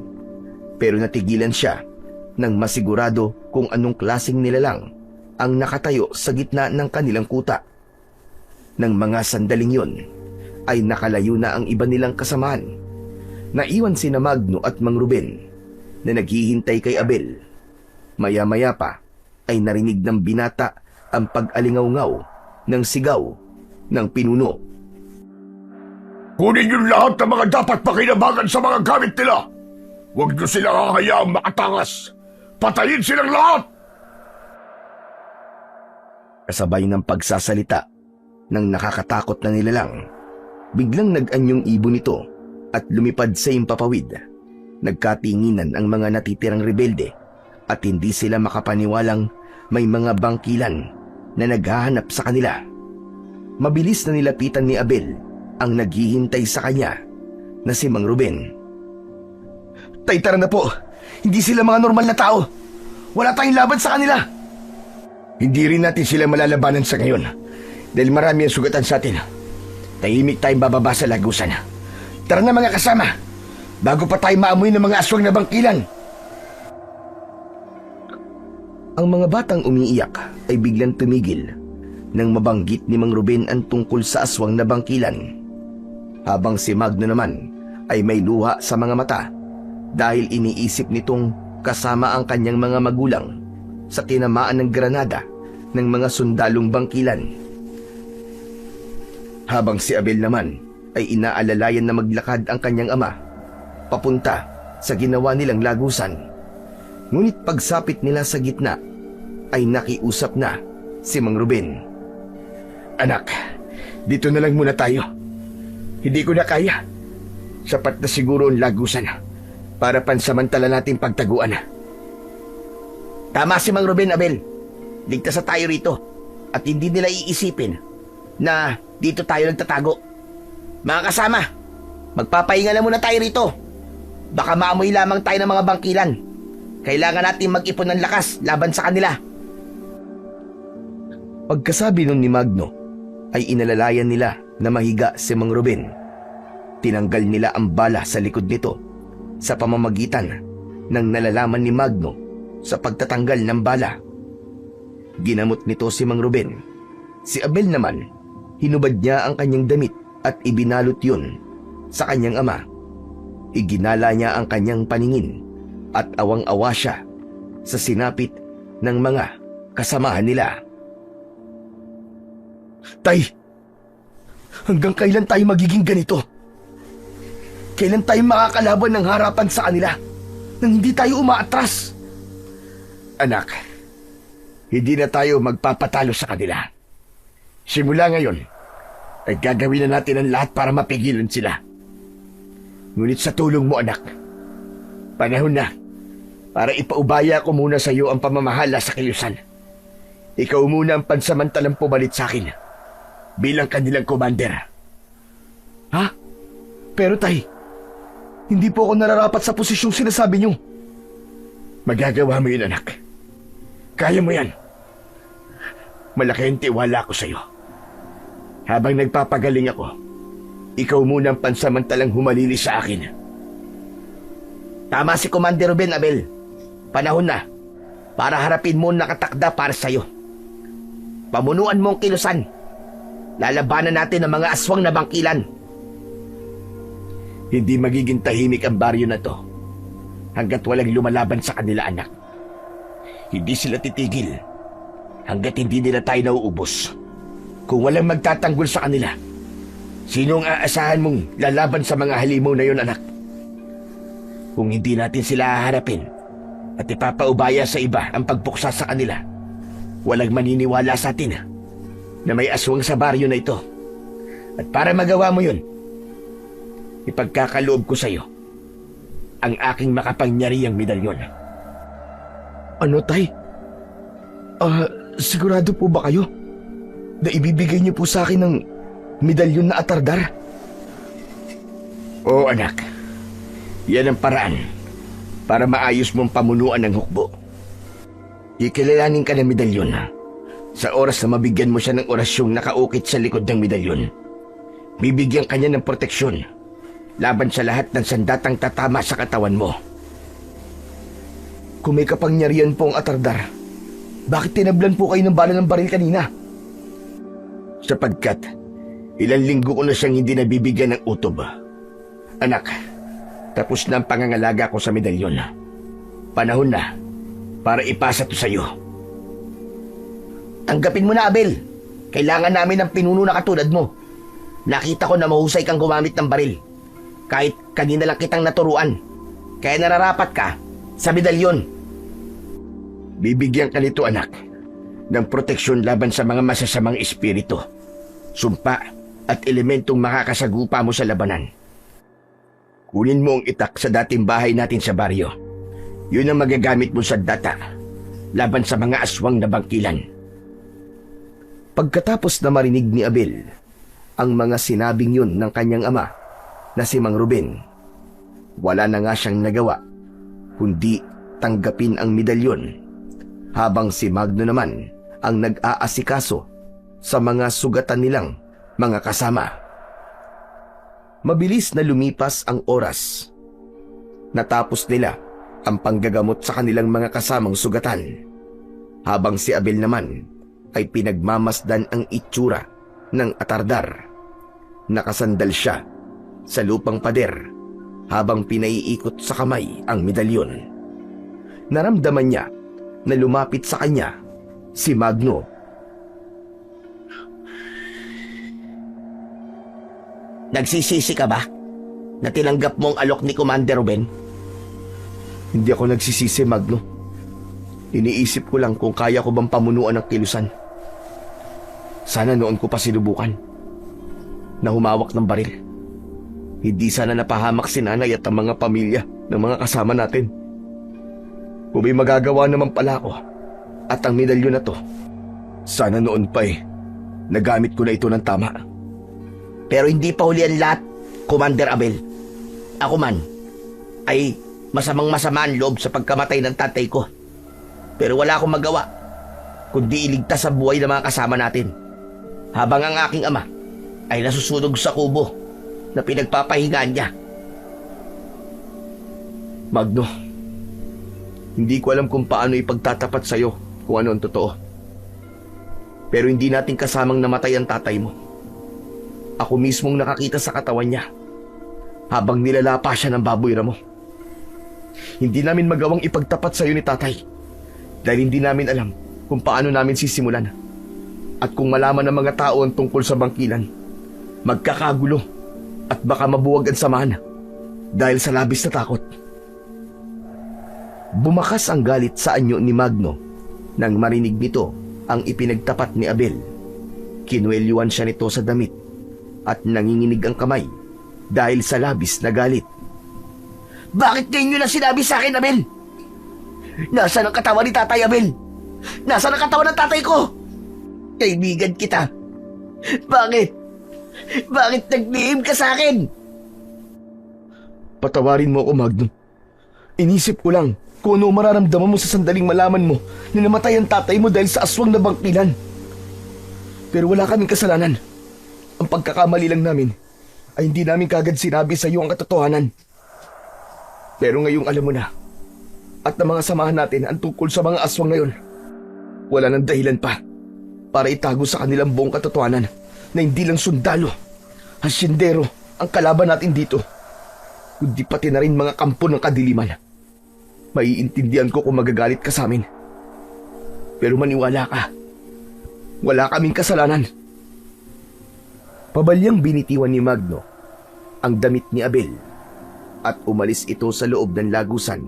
pero natigilan siya nang masigurado kung anong klaseng nilalang ang nakatayo sa gitna ng kanilang kuta. Nang mga sandaling yun ay nakalayo na ang iba nilang kasamahan. Naiwan sina Magno at Mang Ruben na naghihintay kay Abel. Maya-maya pa ay narinig ng binata ang pag-alingaw-ngaw ng sigaw ng pinuno. Kunin yung lahat ng mga dapat pakinabangan sa mga gamit nila. Huwag niyo sila hahayaang makatangas. Patayin silang lahat! Kasabay ng pagsasalita ng nakakatakot na nilalang, biglang nag-anyong ibon nito at lumipad sa impapawid. Nagkatinginan ang mga natitirang rebelde at hindi sila makapaniwalang may mga bangkilan na naghahanap sa kanila. Mabilis na nilapitan ni Abel ang naghihintay sa kanya na si Mang Ruben. Tay, tara na po. Hindi sila mga normal na tao. Wala tayong laban sa kanila. Hindi rin natin sila malalabanan sa ngayon dahil marami ang sugatan sa atin. Tahimik tayong bababa sa lagusan. Tara na mga kasama, bago pa tayo maamoy ng mga aswang na bangkilan. Ang mga batang umiiyak ay biglang tumigil nang mabanggit ni Mang Ruben ang tungkol sa aswang na bangkilan. Habang si Magno naman ay may luha sa mga mata dahil iniisip nitong kasama ang kanyang mga magulang sa tinamaan ng granada ng mga sundalong bangkilan. Habang si Abel naman ay inaalalayan na maglakad ang kanyang ama papunta sa ginawa nilang lagusan. Ngunit pagsapit nila sa gitna ay nakiusap na si Mang Ruben. Anak, dito na lang muna tayo. Hindi ko na kaya. Sapat na siguro ang lagusan para pansamantala nating pagtaguan. Tama si Mang Ruben, Abel. Ligtas na tayo rito at hindi nila iisipin na dito tayo nagtatago. Mga kasama, magpapahinga na muna tayo rito. Baka maamoy lamang tayo ng mga bangkilan. Kailangan natin mag-ipon ng lakas laban sa kanila. Pagkasabi nun ni Magno, ay inalalayan nila na mahiga si Mang Ruben. Tinanggal nila ang bala sa likod nito sa pamamagitan ng nalalaman ni Magno sa pagtatanggal ng bala. Ginamot nito si Mang Ruben. Si Abel naman, hinubad niya ang kanyang damit at ibinalot yun sa kanyang ama. Iginala niya ang kanyang paningin at awang-awa siya sa sinapit ng mga kasamahan nila. Tay, hanggang kailan tayo magiging ganito? Kailan tayo makakalaban ng harapan sa kanila nang hindi tayo umaatras? Anak, hindi na tayo magpapatalo sa kanila. Simula ngayon, ay gagawin na natin ang lahat para mapigilan sila. Ngunit sa tulong mo, anak, panahon na para ipaubaya ko muna sa iyo ang pamamahala sa kilusan. Ikaw muna ang pansamantalang pumalit sa akin bilang kanilang commander. Ha? Pero tay, Hindi po ako nararapat sa posisyong sinasabi niyo. Magagawa mo yun, anak. Kaya mo yan. Malaki ang tiwala ko sa'yo. Habang nagpapagaling ako, ikaw muna ang pansamantalang humalili sa akin. Tama si Commander Ruben, Abel. Panahon na para harapin mo ang nakatakda para sa'yo. Pamunuan mo ang kilusan. Lalabanan natin ang mga aswang na bangkilan. Hindi magiging tahimik ang baryo na to hanggat walang lumalaban sa kanila, anak. Hindi sila titigil hanggat hindi nila tayo nauubos. Kung walang magtatanggol sa kanila, sino ang aasahan mong lalaban sa mga halimaw na yon, anak? Kung hindi natin sila haharapin at ipapaubaya sa iba ang pagpuksa sa kanila, walang maniniwala sa atin na may aswang sa baryo na ito. At para magawa mo yun, ipagkakaloob ko sa iyo ang aking makapangyarihang medalyon. Ano, Tay? Sigurado po ba kayo na ibibigay niyo po sa akin ng medalyon na atardar? Oo, anak. Yan ang paraan para maayos mong pamunuan ng hukbo. Ikilalanin ka ng medalyon. Sa oras na mabigyan mo siya ng orasyong nakaukit sa likod ng medalyon, bibigyan ka niya ng proteksyon laban sa lahat ng sandatang tatama sa katawan mo. Kung may kapangyarihan po ang atardar, bakit tinablan po kayo ng bala ng baril kanina? Sapagkat ilang linggo ko na siyang hindi nabibigyan ng utob. Anak, tapos na ang pangangalaga ko sa medalyon. Panahon na para ipasa to sa iyo. Tanggapin mo na, Abel. Kailangan namin ng pinuno na katulad mo. Nakita ko na mahusay kang gumamit ng baril. Kahit kanina lang kitang naturuan. Kaya nararapat ka sa medalyon. Bibigyan ka nito, anak, ng proteksyon laban sa mga masasamang espiritu, sumpa at elementong makakasagupa mo sa labanan. Kunin mo ang itak sa dating bahay natin sa baryo. Yun ang magagamit mo sa data laban sa mga aswang na bangkilan. Pagkatapos na marinig ni Abel ang mga sinabing yun ng kanyang ama na si Mang Ruben, wala na nga siyang nagawa kundi tanggapin ang medalyon, habang si Magno naman ang nag-aasikaso sa mga sugatan nilang mga kasama. Mabilis na lumipas ang oras. Natapos nila ang panggagamot sa kanilang mga kasamang sugatan, habang si Abel naman ay pinagmamasdan ang itsura ng atardar. Nakasandal siya sa lupang pader habang pinaiikot sa kamay ang medalyon. Naramdaman niya na lumapit sa kanya si Magno. Nagsisisi ka ba na tinanggap mo ang alok ni Commander Ruben? Hindi ako nagsisisi, Magno. Iniisip ko lang kung kaya ko bang pamunuan ng kilusan. Sana noon ko pa sinubukan na humawak ng baril. Hindi sana napahamak si nanay at ang mga pamilya ng mga kasama natin. Kung may magagawa naman pala ako at ang medalyon na to, sana noon pa nagamit ko na ito ng tama. Pero hindi pa huli ang lahat, Commander Abel. Ako man ay masamang-masama ang loob sa pagkamatay ng tatay ko. Pero wala akong magawa kundi iligtas ang buhay ng mga kasama natin, habang ang aking ama ay nasusunog sa kubo na pinagpapahingaan niya. Magno, hindi ko alam kung paano ipagtatapat sa'yo kung ano ang totoo. Pero hindi natin kasamang namatay ang tatay mo. Ako mismong nakakita sa katawan niya habang nilalapa siya ng baboy ramo. Hindi namin magawang ipagtapat sa'yo ni tatay dahil hindi namin alam kung paano namin sisimulan. At kung malaman ng mga tao ang tungkol sa bangkilan, magkakagulo at baka mabuwag ang samahan dahil sa labis na takot. Bumakas ang galit sa anyo ni Magno nang marinig nito ang ipinagtapat ni Abel. Kinuwelyuan siya nito sa damit at nanginginig ang kamay dahil sa labis na galit. Bakit ngayon nyo na sinabi sa akin, Abel? Nasaan ang katawan ni Tatay Abel? Nasaan ang katawan ng tatay ko? Kaibigan kita. Bakit? Bakit naglihim ka sa akin? Patawarin mo ako, Magnum. Inisip ko lang kung ano mararamdaman mo sa sandaling malaman mo na namatay ang tatay mo dahil sa aswang na bangkilan. Pero wala kaming kasalanan. Ang pagkakamali lang namin ay hindi namin kagad sinabi sa iyo ang katotohanan. Pero ngayong alam mo na, at ng mga samahan natin ang tungkol sa mga aswang ngayon, wala nang dahilan pa para itago sa kanilang buong katotohanan na hindi lang sundalo, hasyendero ang kalaban natin dito, kundi pati na rin mga kampo ng kadiliman. Maiintindihan ko kung magagalit ka sa amin. Pero maniwala ka, wala kaming kasalanan. Pabalyang binitiwan ni Magno ang damit ni Abel at umalis ito sa loob ng lagusan.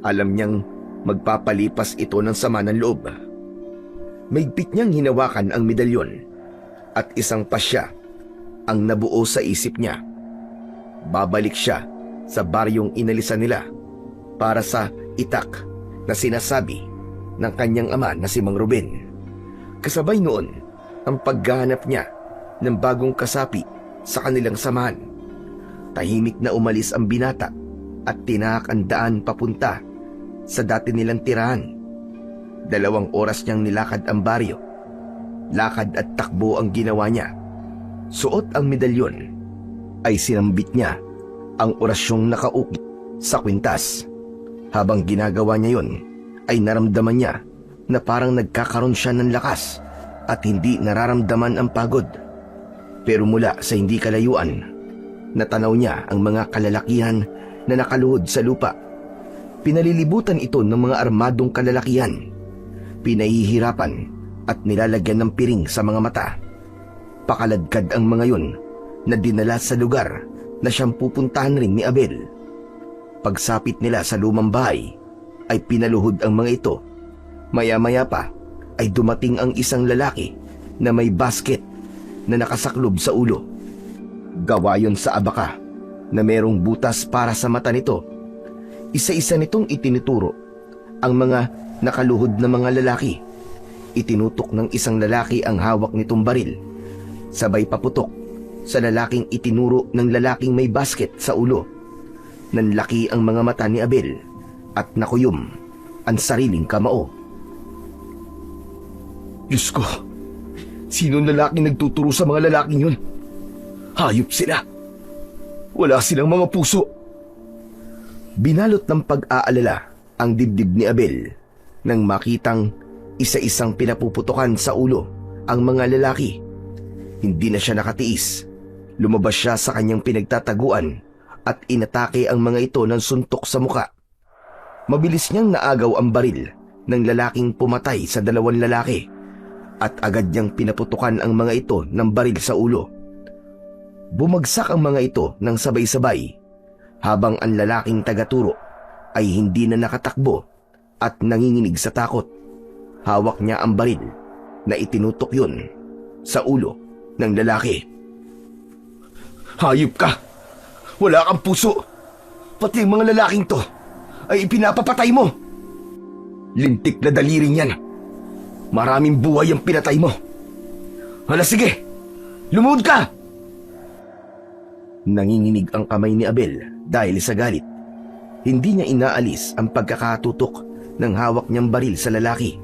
Alam niyang magpapalipas ito ng sama ng loob. Maigpit niyang hinawakan ang medalyon at isang pasya ang nabuo sa isip niya. Babalik siya sa baryong inalisan nila para sa itak na sinasabi ng kanyang ama na si Mang Ruben. Kasabay noon ang paghahanap niya ng bagong kasapi sa kanilang samahan. Tahimik na umalis ang binata at tinahak ang daan papunta sa dati nilang tirahan. 2 oras niyang nilakad ang baryo. Lakad at takbo ang ginawa niya. Suot ang medalyon ay sinambit niya ang orasyong nakaukit sa kwintas. Habang ginagawa niya yon, ay naramdaman niya na parang nagkakaroon siya ng lakas at hindi nararamdaman ang pagod. Pero mula sa hindi kalayuan, natanaw niya ang mga kalalakihan na nakaluhod sa lupa. Pinalilibutan ito ng mga armadong kalalakihan. Pinahihirapan at nilalagyan ng piring sa mga mata. Pakaladkad ang mga yun na dinala sa lugar na siyang pupuntahan rin ni Abel. Pagsapit nila sa lumang bahay, ay pinaluhod ang mga ito. Maya-maya pa ay dumating ang isang lalaki na may basket na nakasaklob sa ulo. Gawa yon sa abaka na merong butas para sa mata nito. Isa-isa nitong itinuturo ang mga nakaluhod na mga lalaki. Itinutok ng isang lalaki ang hawak nitong baril. Sabay paputok sa lalaking itinuro ng lalaking may basket sa ulo. Nanlaki ang mga mata ni Abel at nakuyom ang sariling kamao. Diyos ko, sino lalaking nagtuturo sa mga lalaking yun? Hayop sila. Wala silang mga puso. Binalot ng pag-aalala ang dibdib ni Abel nang makitang isa-isang pinapuputukan sa ulo ang mga lalaki. Hindi na siya nakatiis. Lumabas siya sa kanyang pinagtataguan at inatake ang mga ito ng suntok sa muka. Mabilis niyang naagaw ang baril ng lalaking pumatay sa 2 lalaki at agad niyang pinaputukan ang mga ito ng baril sa ulo. Bumagsak ang mga ito ng sabay-sabay habang ang lalaking tagaturo ay hindi na nakatakbo at nanginginig sa takot. Hawak niya ang baril na itinutok yun sa ulo ng lalaki. Hayop ka! Wala kang puso! Pati ang mga lalaking to ay ipinapapatay mo! Lintik na daliri niyan. Maraming buhay ang pinatay mo. Hala sige! Lumuhod ka! Nanginginig ang kamay ni Abel dahil sa galit. Hindi niya inaalis ang pagkakatutok ng hawak niyang baril sa lalaki.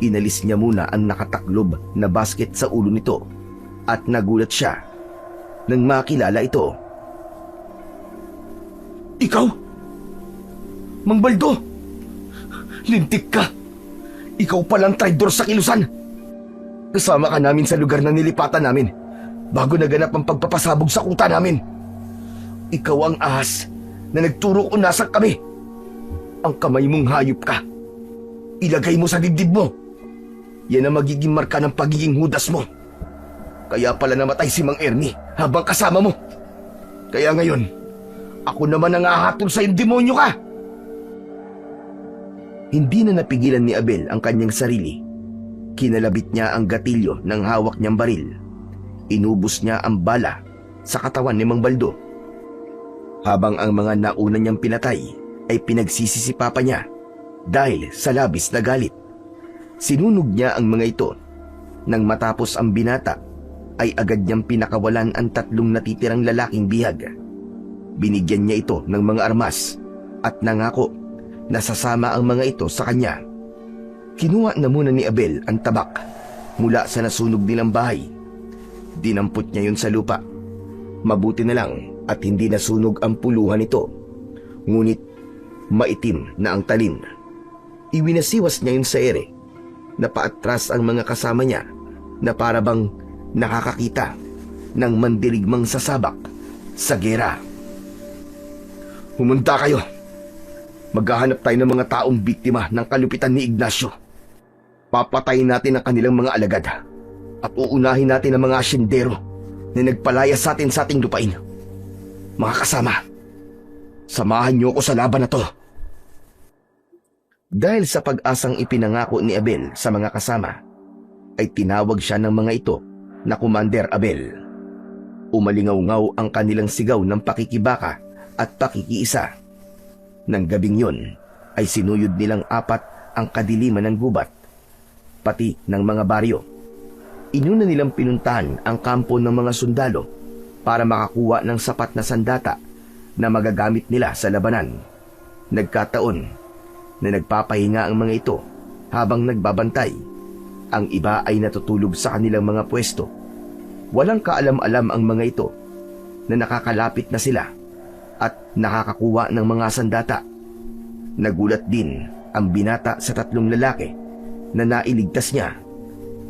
Inalis niya muna ang nakataklob na basket sa ulo nito at nagulat siya nang makilala ito. Ikaw? Mang Baldo! Lintik ka! Ikaw palang traidor sa kilusan! Kasama ka namin sa lugar na nilipatan namin bago naganap ang pagpapasabog sa kuta namin. Ikaw ang ahas na nagturo kung nasan kami. Ang kamay mong hayop ka. Ilagay mo sa dibdib mo. Yan ang magiging marka ng pagiging hudas mo. Kaya pala namatay si Mang Ernie habang kasama mo. Kaya ngayon, ako naman ang hahatol sa demonyo ka. Hindi na napigilan ni Abel ang kanyang sarili. Kinalabit niya ang gatilyo ng hawak niyang baril. Inubos niya ang bala sa katawan ni Mang Baldo. Habang ang mga nauna niyang pinatay ay pinagsisisipa pa niya dahil sa labis na galit. Sinunog niya ang mga ito. Nang matapos ang binata, ay agad niyang pinakawalan ang 3 natitirang lalaking bihag. Binigyan niya ito ng mga armas at nangako na sasama ang mga ito sa kanya. Kinuha na muna ni Abel ang tabak mula sa nasunog nilang bahay. Dinampot niya yun sa lupa. Mabuti na lang at hindi nasunog ang puluhan nito. Ngunit maitim na ang talin. Iwinasiwas niya yun sa ere. Napaatras ang mga kasama niya na para bang nakakakita ng mandirigmang sasabak sa gera. Humunta kayo. Maghahanap tayo ng mga taong biktima ng kalupitan ni Ignacio. Papatayin natin ang kanilang mga alagad at uunahin natin ang mga asyendero na nagpalaya sa ating lupain. Mga kasama, samahan niyo ako sa laban na to. Dahil sa pag-asang ipinangako ni Abel sa mga kasama, ay tinawag siya ng mga ito na Commander Abel. Umalingaw-ngaw ang kanilang sigaw ng pakikibaka at pakikiisa. Nang gabing yun, ay sinuyod nilang apat ang kadiliman ng gubat, pati ng mga baryo. Inuna nilang pinuntahan ang kampo ng mga sundalo para makakuha ng sapat na sandata na magagamit nila sa labanan. Nagkataon na nagpapahinga ang mga ito habang nagbabantay. Ang iba ay natutulog sa kanilang mga pwesto. Walang kaalam-alam ang mga ito na nakakalapit na sila at nakakakuha ng mga sandata. Nagulat din ang binata sa 3 lalaki na nailigtas niya.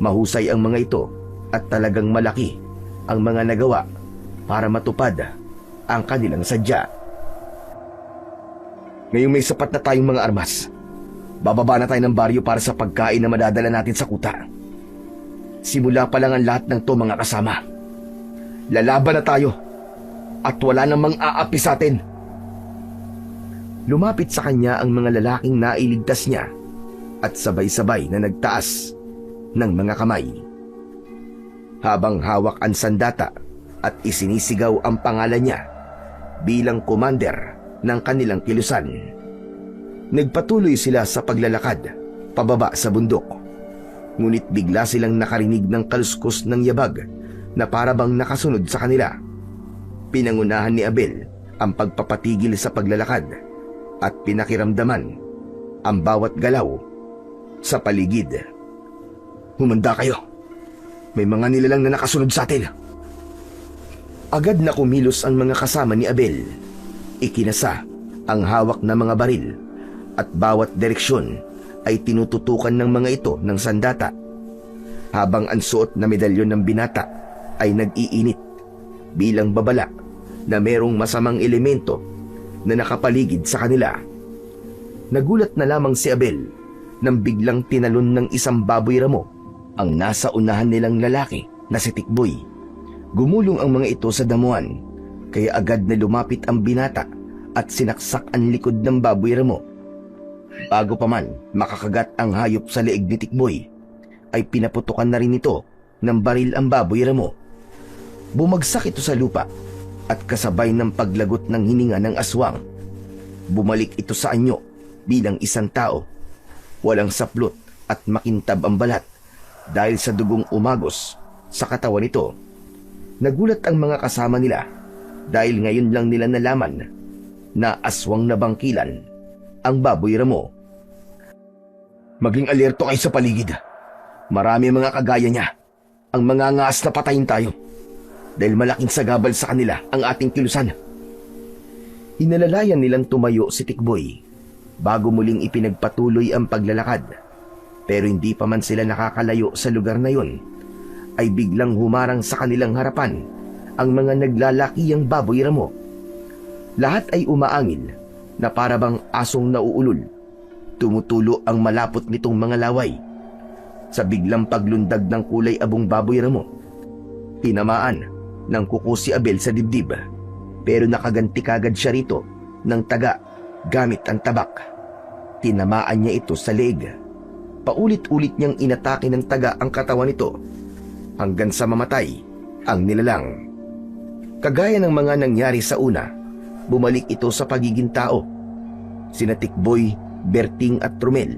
Mahusay ang mga ito at talagang malaki ang mga nagawa para matupad ang kanilang sadya. Ngayong may sapat na tayong mga armas, bababa na tayo ng baryo para sa pagkain na madadala natin sa kuta. Simula pa lang ang lahat ng to, mga kasama. Lalaban na tayo at wala namang aapi sa atin. Lumapit sa kanya ang mga lalaking nailigtas niya at sabay-sabay na nagtaas ng mga kamay. Habang hawak ang sandata at isinisigaw ang pangalan niya bilang commander ng kanilang kilusan. Nagpatuloy sila sa paglalakad pababa sa bundok. Ngunit bigla silang nakarinig ng kaluskos ng yabag na parabang nakasunod sa kanila. Pinangunahan ni Abel ang pagpapatigil sa paglalakad at pinakiramdaman ang bawat galaw sa paligid. Humanda kayo. May mga nilalang na nakasunod sa atin. Agad na kumilos ang mga kasama ni Abel. Ikinasa ang hawak na mga baril at bawat direksyon ay tinututukan ng mga ito ng sandata. Habang ang suot na medalyon ng binata ay nag-iinit bilang babala na merong masamang elemento na nakapaligid sa kanila. Nagulat na lamang si Abel nang biglang tinalon ng isang baboy ramo ang nasa unahan nilang lalaki na si Tikboy. Gumulong ang mga ito sa damuhan, kaya agad na lumapit ang binata at sinaksak ang likod ng baboy ramo. Bago pa man makakagat ang hayop sa leeg ni Tikboy, ay pinaputukan na rin ito ng baril ang baboy ramo. Bumagsak ito sa lupa at kasabay ng paglagot ng hininga ng aswang, bumalik ito sa anyo bilang isang tao. Walang saplot at makintab ang balat dahil sa dugong umagos sa katawan nito. Nagulat ang mga kasama nila dahil ngayon lang nila nalaman na aswang na bangkilan ang baboy ramo. Maging alerto kayo sa paligid. Marami mga kagaya niya. Ang mga ngaas na patayin tayo dahil malaking sagabal sa kanila ang ating kilusan. Inalalayan nilang tumayo si Tikboy bago muling ipinagpatuloy ang paglalakad. Pero hindi pa man sila nakakalayo sa lugar na yon, ay biglang humarang sa kanilang harapan ang mga naglalakiyang baboy ramo. Lahat ay umaangil na parabang asong nauulol. Tumutulo ang malapot nitong mga laway. Sa biglang paglundag ng kulay abong baboy ramo, tinamaan ng kuko si Abel sa dibdib, pero nakaganti kagad siya rito ng taga gamit ang tabak. Tinamaan niya ito sa leeg. Paulit-ulit niyang inatake ng taga ang katawan nito hanggang sa mamatay ang nilalang. Kagaya ng mga nangyari sa una, bumalik ito sa pagiging tao. Sina Tikboy, Berting at Romel,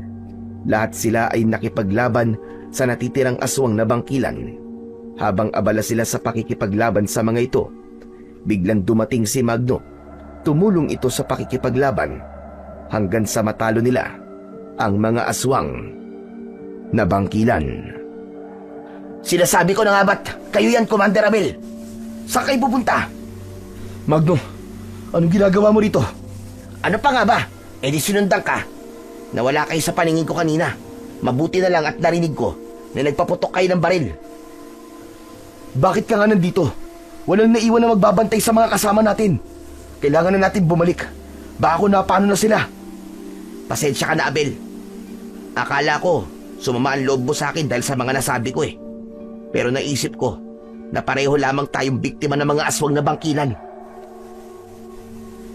lahat sila ay nakipaglaban sa natitirang aswang na bangkilan. Habang abala sila sa pakikipaglaban sa mga ito, biglang dumating si Magno tumulong ito sa pakikipaglaban hanggang sa matalo nila ang mga aswang na bangkilan. Sinasabi ko na nga ba't kayo yan, Commander Abel? Saan kayo pupunta? Magno, anong ginagawa mo rito? Ano pa nga ba? E di sinundan ka. Nawala kayo sa paningin ko kanina. Mabuti na lang at narinig ko na nagpaputok kayo ng baril. Bakit ka nga nandito? Walang naiwan na magbabantay sa mga kasama natin. Kailangan na natin bumalik. Baka kung napano na sila. Pasensya ka na, Abel. Akala ko sumama ang loob mo sa akin dahil sa mga nasabi ko eh. Pero naisip ko na pareho lamang tayong biktima ng mga aswang na bangkilan.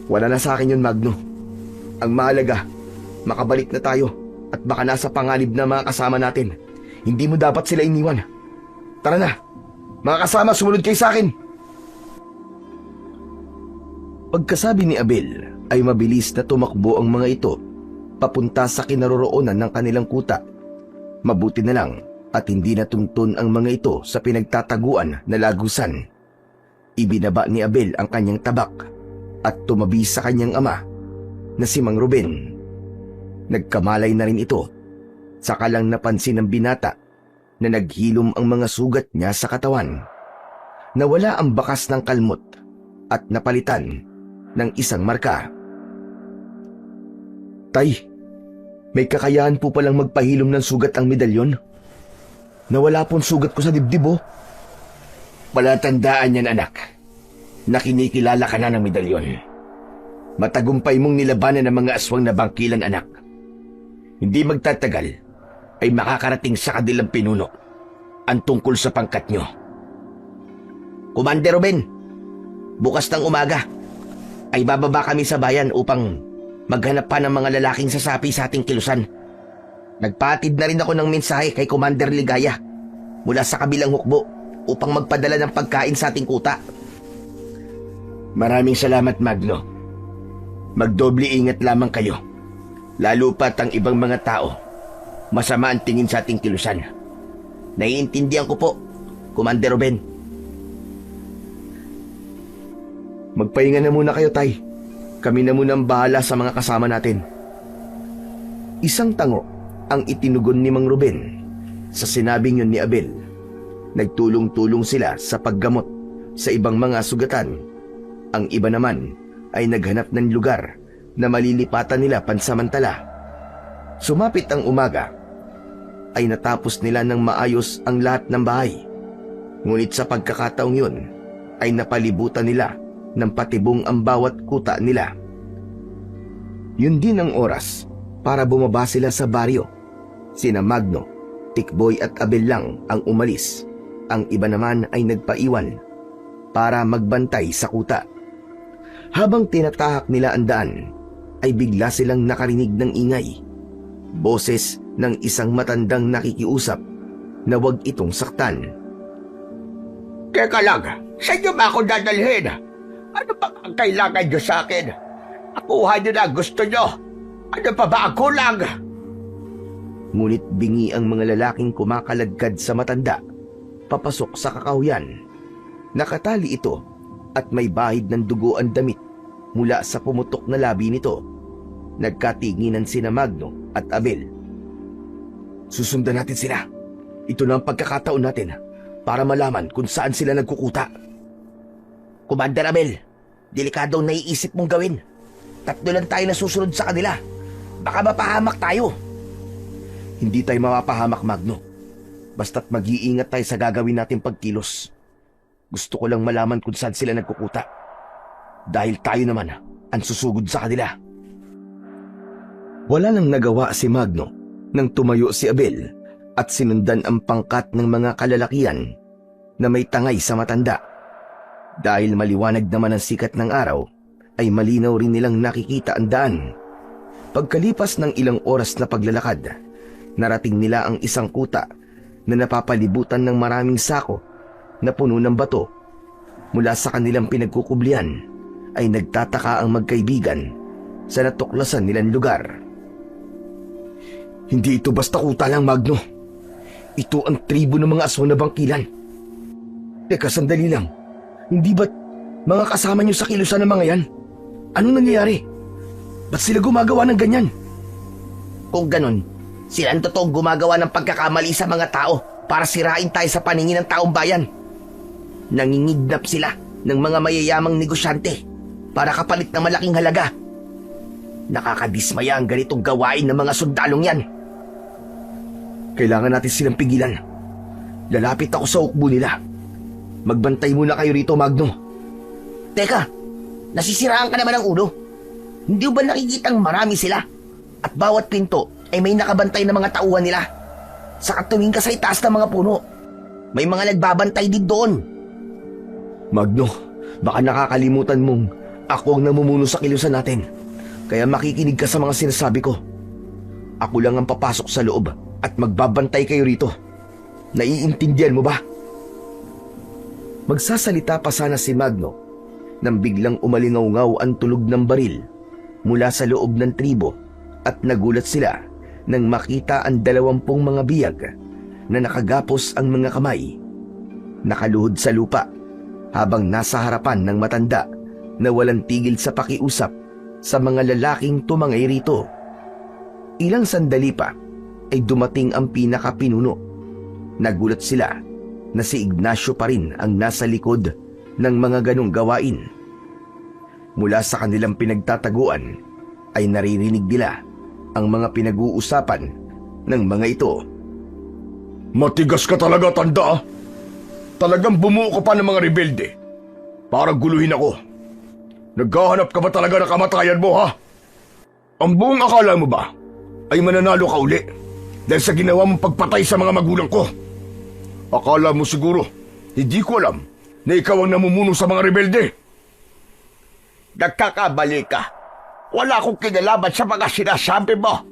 Wala na sa akin yun, Magno. Ang mahalaga, makabalik na tayo at baka nasa panganib na mga kasama natin. Hindi mo dapat sila iniwan. Tara na, mga kasama, sumunod kayo sa akin. Pagkasabi ni Abel ay mabilis na tumakbo ang mga ito papunta sa kinaroroonan ng kanilang kuta. Mabuti na lang at hindi natuntun ang mga ito sa pinagtataguan na lagusan. Ibinaba ni Abel ang kanyang tabak at tumabi sa kanyang ama na si Mang Ruben. Nagkamalay na rin ito, saka lang napansin ng binata na naghilom ang mga sugat niya sa katawan. Nawala ang bakas ng kalmot at napalitan ng isang marka. Tay, may kakayahan po palang magpahilom ng sugat ang medalyon? Nawala pong sugat ko sa dibdib, oh. Palatandaan yan, anak. Nakinikilala ka na ng medalyon. Matagumpay mong nilabanan ng mga aswang na bangkilan, anak. Hindi magtatagal ay makakarating sa kanilang pinuno ang tungkol sa pangkat nyo. Commander Ruben, bukas ng umaga ay bababa kami sa bayan upang maghanap pa ng mga lalaking sasapi sa ating kilusan. Nagpatid na rin ako ng mensahe kay Commander Ligaya mula sa kabilang hukbo upang magpadala ng pagkain sa ating kuta. Maraming salamat, Magno. Magdoble ingat lamang kayo. Lalo pat ang ibang mga tao. Masama ang tingin sa ating kilusan. Naiintindihan ko po, Commander Ruben. Magpahinga na muna kayo, Tay. Kami na muna ang bahala sa mga kasama natin. Isang tango ang itinugon ni Mang Ruben sa sinabing yun ni Abel. Nagtulong-tulong sila sa paggamot sa ibang mga sugatan. Ang iba naman ay naghanap ng lugar na malilipatan nila pansamantala. Sumapit ang umaga, ay natapos nila ng maayos ang lahat ng bahay. Ngunit sa pagkakataong yun, ay napalibutan nila ng patibong ang bawat kuta nila. Yun din ang oras para bumaba sila sa baryo. Sina Magno, Tikboy at Abel lang ang umalis. Ang iba naman ay nagpaiwan para magbantay sa kuta. Habang tinatahak nila ang daan, ay bigla silang nakarinig ng ingay. Boses ng isang matandang nakikiusap na wag itong saktan. Teka lang, sa inyo ba ako dadalhin? Ano pa ang kailangan nyo sa akin? Nakuha nyo na gusto nyo. Ano pa ba ang kulang? Ngunit bingi ang mga lalaking kumakaladkad sa matanda, papasok sa kakahuyan. Nakatali ito at may bahid ng dugo ang damit mula sa pumutok na labi nito. Nagkatinginan sina Magno at Abel. Susundan natin sila. Ito na ang pagkakataon natin para malaman kung saan sila nagkukuta. Commander Abel, delikadong naiisip mong gawin. 3 lang tayo na susunod sa kanila. Baka mapahamak tayo. Hindi tayo mapapahamak, Magno. Basta't mag-iingat tayo sa gagawin natin pagkilos. Gusto ko lang malaman kung saan sila nagkukuta. Dahil tayo naman ang susugod sa kanila. Wala nang nagawa si Magno nang tumayo si Abel at sinundan ang pangkat ng mga kalalakian na may tangay sa matanda. Dahil maliwanag naman ang sikat ng araw, ay malinaw rin nilang nakikita ang daan. Pagkalipas ng ilang oras na paglalakad, narating nila ang isang kuta na napapalibutan ng maraming sako na puno ng bato. Mula sa kanilang pinagkukublian ay nagtataka ang magkaibigan sa natuklasan nilang lugar. Hindi ito basta kuta lang, Magno. Ito ang tribo ng mga aswang na bangkilan. Teka, sandali lang. Hindi ba't mga kasama niyo sa kilusan ng mga yan? Anong nangyayari? Ba't sila gumagawa ng ganyan? Kung ganun, sila ang totoong gumagawa ng pagkakamali sa mga tao para sirain tayo sa paningin ng taong bayan. Nangingidnap sila ng mga mayayamang negosyante para kapalit ng malaking halaga. Nakakadismaya ang ganitong gawain ng mga sundalong yan. Kailangan natin silang pigilan. Lalapit ako sa ukbo nila. Magbantay muna kayo rito, Magno. Teka, nasisiraan ka naman ng ulo. Hindi ba nakikitang marami sila? At bawat pinto ay may nakabantay na mga tauhan nila. Saka tumingin ka sa itaas ng mga puno. May mga nagbabantay din doon. Magno, baka nakakalimutan mong ako ang namumuno sa kilusan natin. Kaya makikinig ka sa mga sinasabi ko. Ako lang ang papasok sa loob at magbabantay kayo rito. Naiintindihan mo ba? Magsasalita pa sana si Magno nang biglang umalingaw-ngaw ang tunog ng baril mula sa loob ng tribo at nagulat sila nang makita ang 20 mga biyag na nakagapos ang mga kamay. Nakaluhod sa lupa habang nasa harapan ng matanda na walang tigil sa pakiusap sa mga lalaking tumangay rito. Ilang sandali pa ay dumating ang pinakapinuno. Nagulat sila na si Ignacio pa rin ang nasa likod ng mga ganong gawain. Mula sa kanilang pinagtataguan ay naririnig nila ang mga pinag-uusapan ng mga ito. Matigas ka talaga, tanda. Talagang bumuo ka pa ng mga rebelde para guluhin ako. Naghahanap ka ba talaga ng kamatayan mo, ha? Ang buong akala mo ba ay mananalo ka uli dahil sa ginawa mong pagpatay sa mga magulang ko? Akala mo siguro, hindi ko alam na ikaw ang namumuno sa mga rebelde. Nagkakamali ka. Wala akong kinalaman sa mga sinasabi mo.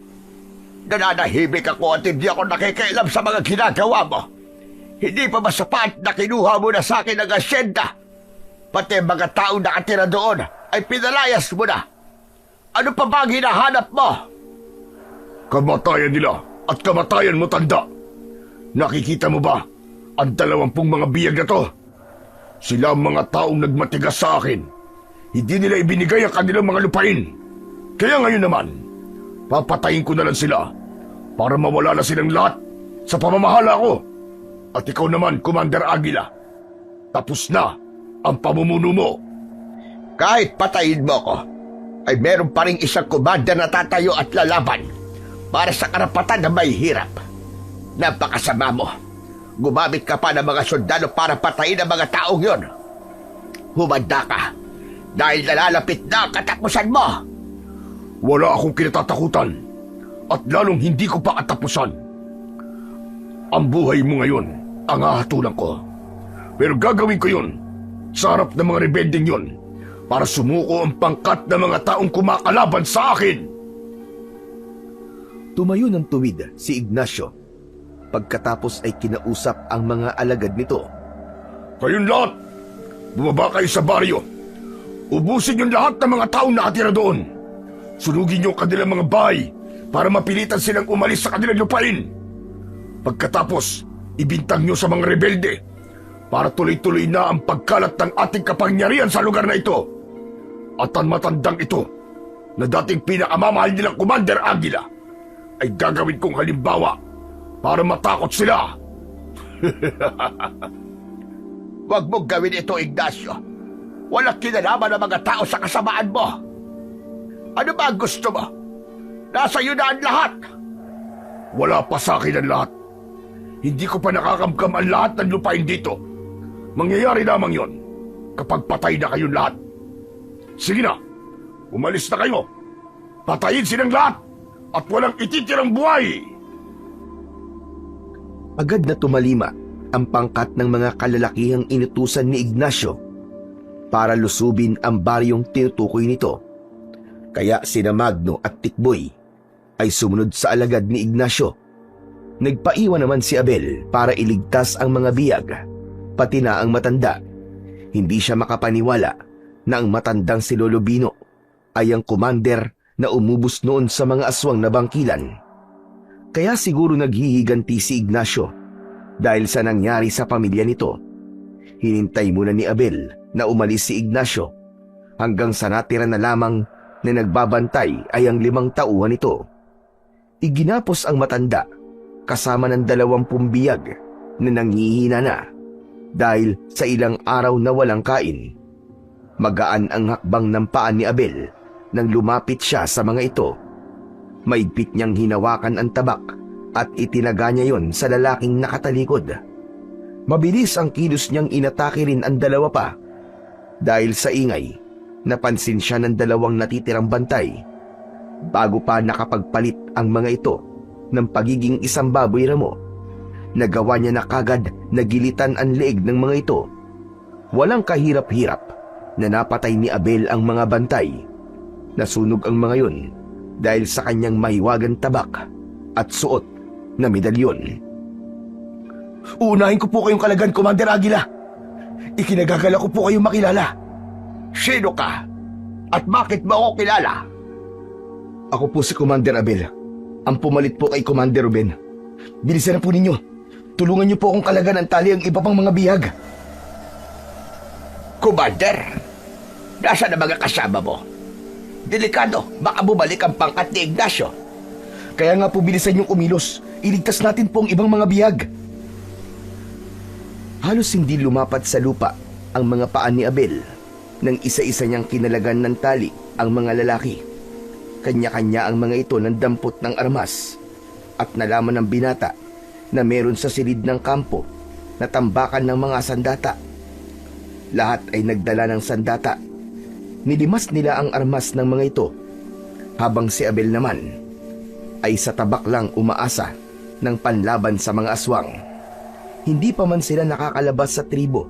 Nananahimik ako at hindi ako nakikialam sa mga ginagawa mo. Hindi pa ba sapat na kinuha mo na sa akin ang asyenda? Pati mga taong nakatira doon ay pinalayas mo na. Ano pa ba ang hinahanap mo? Kamatayan nila at kamatayan mo, tanda. Nakikita mo ba ang 20 mga biyag na to? Sila ang mga taong nagmatigas sa akin. Hindi nila ibinigay ang kanilang mga lupain. Kaya ngayon naman, papatayin ko na lang sila para mawala na silang lahat sa pamamahala ko. At ikaw naman, Commander Aguila, tapos na ang pamumuno mo. Kahit patayin mo ko, ay meron pa rin isang commander na tatayo at lalaban para sa karapatan na may hirap. Napakasama mo. Gumamit ka pa ng mga sundalo para patayin ang mga taong yon. Humanda ka dahil nalalapit na ang katapusan mo. Wala akong kinatatakutan at lalong hindi ko pa katapusan. Ang buhay mo ngayon ang hahatulan ko. Pero gagawin ko yun sa harap ng mga rebelding yun para sumuko ang pangkat ng mga taong kumakalaban sa akin. Tumayo ng tuwid si Ignacio. Pagkatapos ay kinausap ang mga alagad nito. Kayong lahat, bumaba kayo sa baryo. Ubusin yung lahat ng mga taong nakatira doon. Sunugin niyo ang kanilang mga bahay para mapilitan silang umalis sa kanilang lupain. Pagkatapos, ibintang niyo sa mga rebelde para tuloy-tuloy na ang pagkalat ng ating kapangyarihan sa lugar na ito. At ang matandang ito, na dating pinakamamahal nilang Commander Aguila, ay gagawin kong halimbawa para matakot sila. Huwag mong gawin ito, Ignacio. Walang kinalaman ng mga tao sa kasamaan mo. Ano ba ang gusto mo? Nasa iyo na ang lahat. Wala pa sa akin ang lahat. Hindi ko pa nakakamkam ang lahat ng lupain dito. Mangyayari lamang yon kapag patay na kayong lahat. Sige na, umalis na kayo. Patayin silang lahat at walang ititirang buhay. Agad na tumalima ang pangkat ng mga kalalakihang inutusan ni Ignacio para lusubin ang baryong tinutukoy nito. Kaya sina Magno at Tikboy ay sumunod sa alagad ni Ignacio. Nagpaiwan naman si Abel para iligtas ang mga biyag, pati na ang matanda. Hindi siya makapaniwala na ang matandang si Lolo Bino ay ang commander na umubos noon sa mga aswang na bangkilan. Kaya siguro naghihiganti si Ignacio dahil sa nangyari sa pamilya nito. Hinintay muna ni Abel na umalis si Ignacio hanggang sa natira na lamang na nagbabantay ay ang 5 tauhan nito. Iginapos ang matanda kasama ng 20 biyag na nanghihina na dahil sa ilang araw na walang kain. Magaan ang hakbang ng paa ni Abel nang lumapit siya sa mga ito. Maigpit niyang hinawakan ang tabak at itinaga niya yon sa lalaking nakatalikod. Mabilis ang kilos niyang inatake rin ang 2 pa. Dahil sa ingay, napansin siya ng 2 natitirang bantay. Bago pa nakapagpalit ang mga ito ng pagiging isang baboy ramo, nagawa niya na kagad na gilitan ang leeg ng mga ito. Walang kahirap-hirap na napatay ni Abel ang mga bantay. Nasunog ang mga yun dahil sa kanyang mahiwagang tabak at suot na medalyon. Uunahin ko po kayong kalagan, Commander Aguila. Ikinagagala ko po kayong makilala. Sino ka? At bakit mo ako kilala? Ako po si Commander Abel. Ang pumalit po kay Commander Ruben. Bilisan na po ninyo. Tulungan niyo po akong kalagan ang tali ang iba pang mga bihag. Commander, nasa na mga kasama mo? Delikado, baka bumalik ang pangkat ni Ignacio. Kaya nga po bilisan yung kumilos. Iligtas natin po ang ibang mga bihag. Halos hindi lumapat sa lupa ang mga paa ni Abel nang isa-isa niyang kinalagan ng tali ang mga lalaki. Kanya-kanya ang mga ito ng dampot ng armas at nalaman ng binata na meron sa silid ng kampo na tambakan ng mga sandata. Lahat ay nagdala ng sandata. Nilimas nila ang armas ng mga ito, habang si Abel naman ay sa tabak lang umaasa ng panlaban sa mga aswang. Hindi pa man sila nakakalabas sa tribo,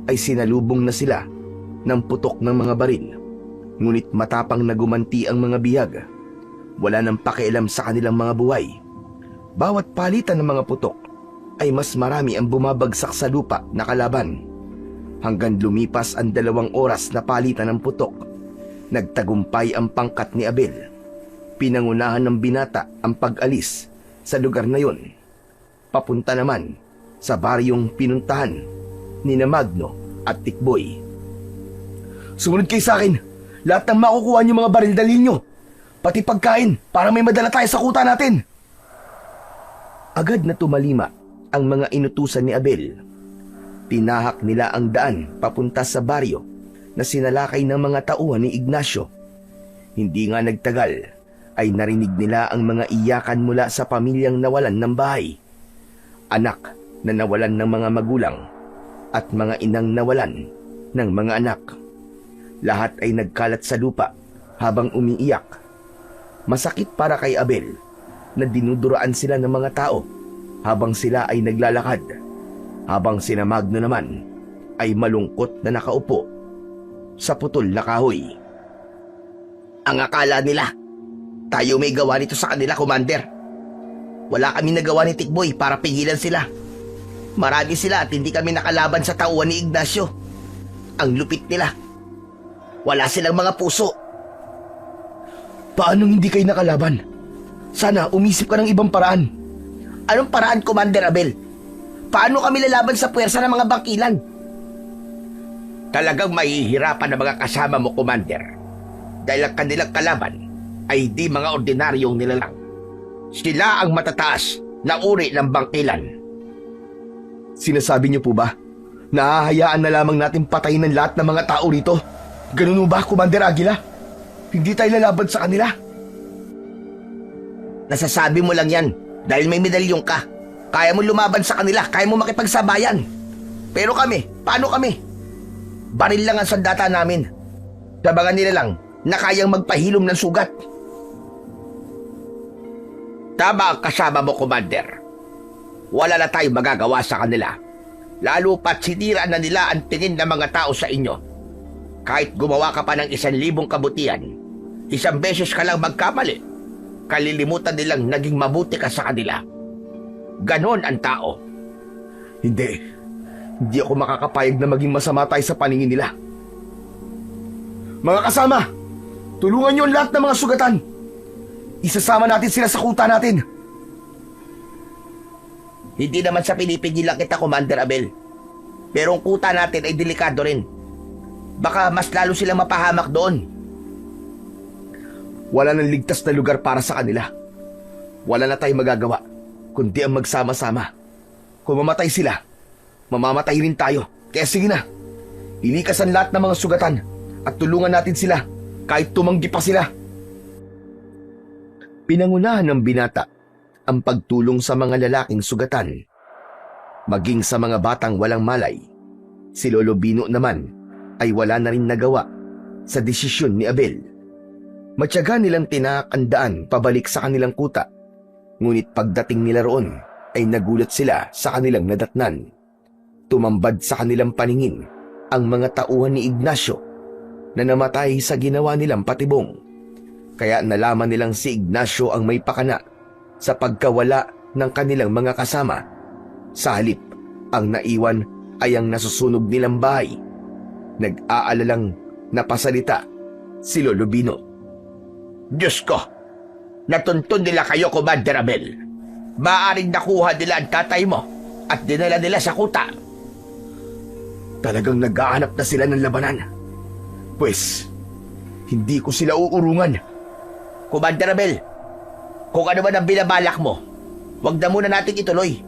ay sinalubong na sila ng putok ng mga baril. Ngunit matapang na gumanti ang mga bihag. Wala nang pakialam sa kanilang mga buhay. Bawat palitan ng mga putok ay mas marami ang bumabagsak sa lupa na kalaban. Hanggang lumipas ang 2 oras na palitan ng putok, nagtagumpay ang pangkat ni Abel. Pinangunahan ng binata ang pag-alis sa lugar na yon. Papunta naman sa baryong pinuntahan ni Magno at Tikboy. Sumunod kayo sa akin. Lahat ng makukuha niyo mga baril dalhin niyo. Pati pagkain para may madala tayo sa kuta natin. Agad na tumalima ang mga inutusan ni Abel. Tinahak nila ang daan papunta sa baryo na sinalakay ng mga tauhan ni Ignacio. Hindi nga nagtagal ay narinig nila ang mga iyakan mula sa pamilyang nawalan ng bahay. Anak na nawalan ng mga magulang at mga inang nawalan ng mga anak. Lahat ay nagkalat sa lupa habang umiiyak. Masakit para kay Abel na dinuduraan sila ng mga tao habang sila ay naglalakad. Habang sina Magno naman ay malungkot na nakaupo sa putol na kahoy. Ang akala nila, tayo may gawa nito sa kanila, Commander. Wala kami nagawa ni Tikboy para pigilan sila. Marami sila at hindi kami nakalaban sa tauhan ni Ignacio. Ang lupit nila. Wala silang mga puso. Paanong hindi kayo nakalaban? Sana umisip ka ng ibang paraan. Anong paraan, Commander Abel? Paano kami lalaban sa puwersa ng mga bangkilan? Talagang mahihirapan ang mga kasama mo, Commander. Dahil ang kanilang kalaban ay di mga ordinaryong nilalang. Sila ang matataas na uri ng bangkilan. Sinasabi niyo po ba? Nahahayaan na lamang natin patayin ng lahat ng mga tao rito? Ganun ba, Commander Aguila? Hindi tayo lalaban sa kanila. Nasasabi mo lang yan dahil may medalyong ka. Kaya mo lumaban sa kanila, kaya mo makipagsabayan. Pero kami, paano kami? Baril lang ang sandata namin. Sabangan nila lang na kayang magpahilom ng sugat. Tama ang kasama mo, Commander. Wala na tayong magagawa sa kanila. Lalo pat sinira na nila ang tingin ng mga tao sa inyo. Kahit gumawa ka pa ng 1,000 kabutihan, 1 beses ka lang magkamali, kalilimutan nilang naging mabuti ka sa kanila. Ganon ang tao. Hindi ako makakapayag na maging masama tayo sa paningin nila. Mga kasama, tulungan niyo ang lahat ng mga sugatan. Isasama natin sila sa kuta natin. Hindi naman sa pinipigilan kita, Commander Abel. Pero ang kuta natin ay delikado rin. Baka mas lalo silang mapahamak doon. Wala nang ligtas na lugar para sa kanila. Wala na tayong magagawa, kundi ang magsama-sama. Kung mamatay sila, mamamatay rin tayo. Kaya sige na, ilikas ang lahat ng mga sugatan at tulungan natin sila kahit tumanggi pa sila. Pinangunahan ng binata ang pagtulong sa mga lalaking sugatan. Maging sa mga batang walang malay, si Lolo Bino naman ay wala na rin nagawa sa desisyon ni Abel. Matyaga nilang tinaak ang daan pabalik sa kanilang kuta, ngunit pagdating nila roon ay nagulat sila sa kanilang nadatnan. Tumambad sa kanilang paningin ang mga tauhan ni Ignacio na namatay sa ginawa nilang patibong. Kaya nalaman nilang si Ignacio ang may pakana sa pagkawala ng kanilang mga kasama. Sa halip, ang naiwan ay ang nasusunog nilang bahay. Nag-aalalang napasalita si Lolo Bino. Diyos ko, natuntun nila kayo, Commander Abel. Maaaring nakuha nila ang tatay mo at dinala nila sa kuta. Talagang naghahanap na sila ng labanan. Pwes, hindi ko sila uurungan. Commander Abel, kung ano man ang binabalak mo, huwag na muna natin ituloy.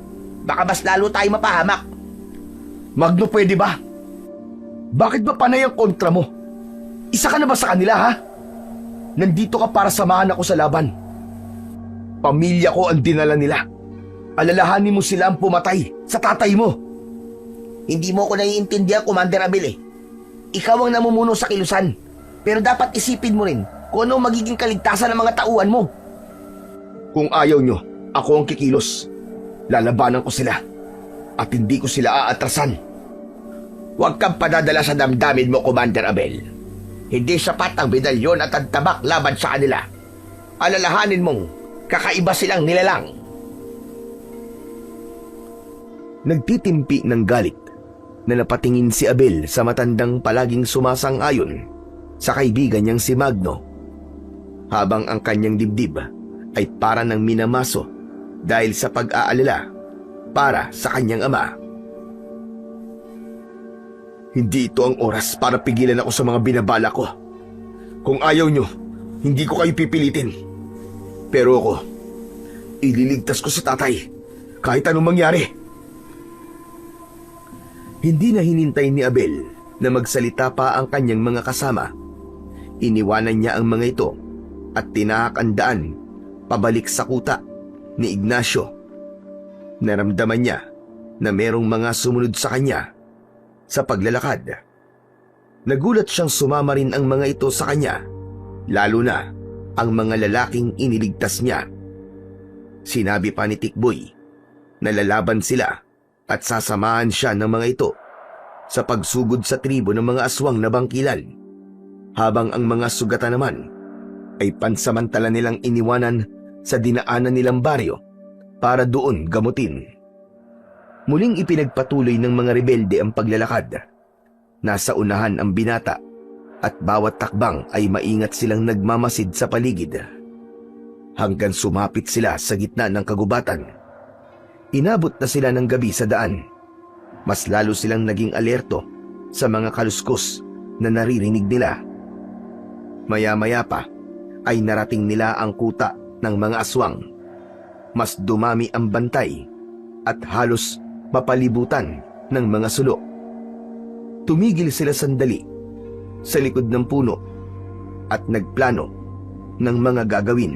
Baka mas lalo tayo mapahamak. Magno, pwede ba? Bakit ba panay ang kontra mo? Isa ka na ba sa kanila, ha? Nandito ka para samahan ako sa laban. Pamilya ko ang dinala nila. Alalahanin mo sila ang pumatay sa tatay mo. Hindi mo ko naiintindihan, Commander Abel eh. Ikaw ang namumuno sa kilusan. Pero dapat isipin mo rin kung ano ang magiging kaligtasan ng mga tauhan mo. Kung ayaw nyo, ako ang kikilos. Lalabanan ko sila. At hindi ko sila aatrasan. Huwag kang padadala sa damdamin mo, Commander Abel. Hindi sapat ang medalyon at ang tabak laban sa kanila. Alalahanin mong kakaiba silang nilalang. Nagtitimpi ng galit na napatingin si Abel sa matandang palaging sumasang-ayon sa kaibigan niyang si Magno, habang ang kanyang dibdib ay para ng minamaso dahil sa pag-aalala para sa kanyang ama. Hindi ito ang oras para pigilan ako sa mga binabala ko. Kung ayaw nyo, hindi ko kayo pipilitin. Pero ako, ililigtas ko sa tatay kahit anong mangyari. Hindi na hinintay ni Abel na magsalita pa ang kanyang mga kasama. Iniwanan niya ang mga ito at tinahak ang daan pabalik sa kuta ni Ignacio. Naramdaman niya na merong mga sumunod sa kanya sa paglalakad. Nagulat siyang sumama rin ang mga ito sa kanya, lalo na ang mga lalaking iniligtas niya. Sinabi pa ni Tikboy na lalaban sila at sasamahan siya ng mga ito sa pagsugod sa tribo ng mga aswang na bangkilan, habang ang mga sugatan naman ay pansamantala nilang iniwanan sa dinaanan nilang baryo para doon gamutin. Muling ipinagpatuloy ng mga rebelde ang paglalakad. Nasa unahan ang binata at bawat takbang ay maingat silang nagmamasid sa paligid. Hanggang sumapit sila sa gitna ng kagubatan. Inabot na sila ng gabi sa daan. Mas lalo silang naging alerto sa mga kaluskos na naririnig nila. Maya-maya pa ay narating nila ang kuta ng mga aswang. Mas dumami ang bantay at halos mapalibutan ng mga sulo. Tumigil sila sandali sa likod ng puno at nagplano ng mga gagawin.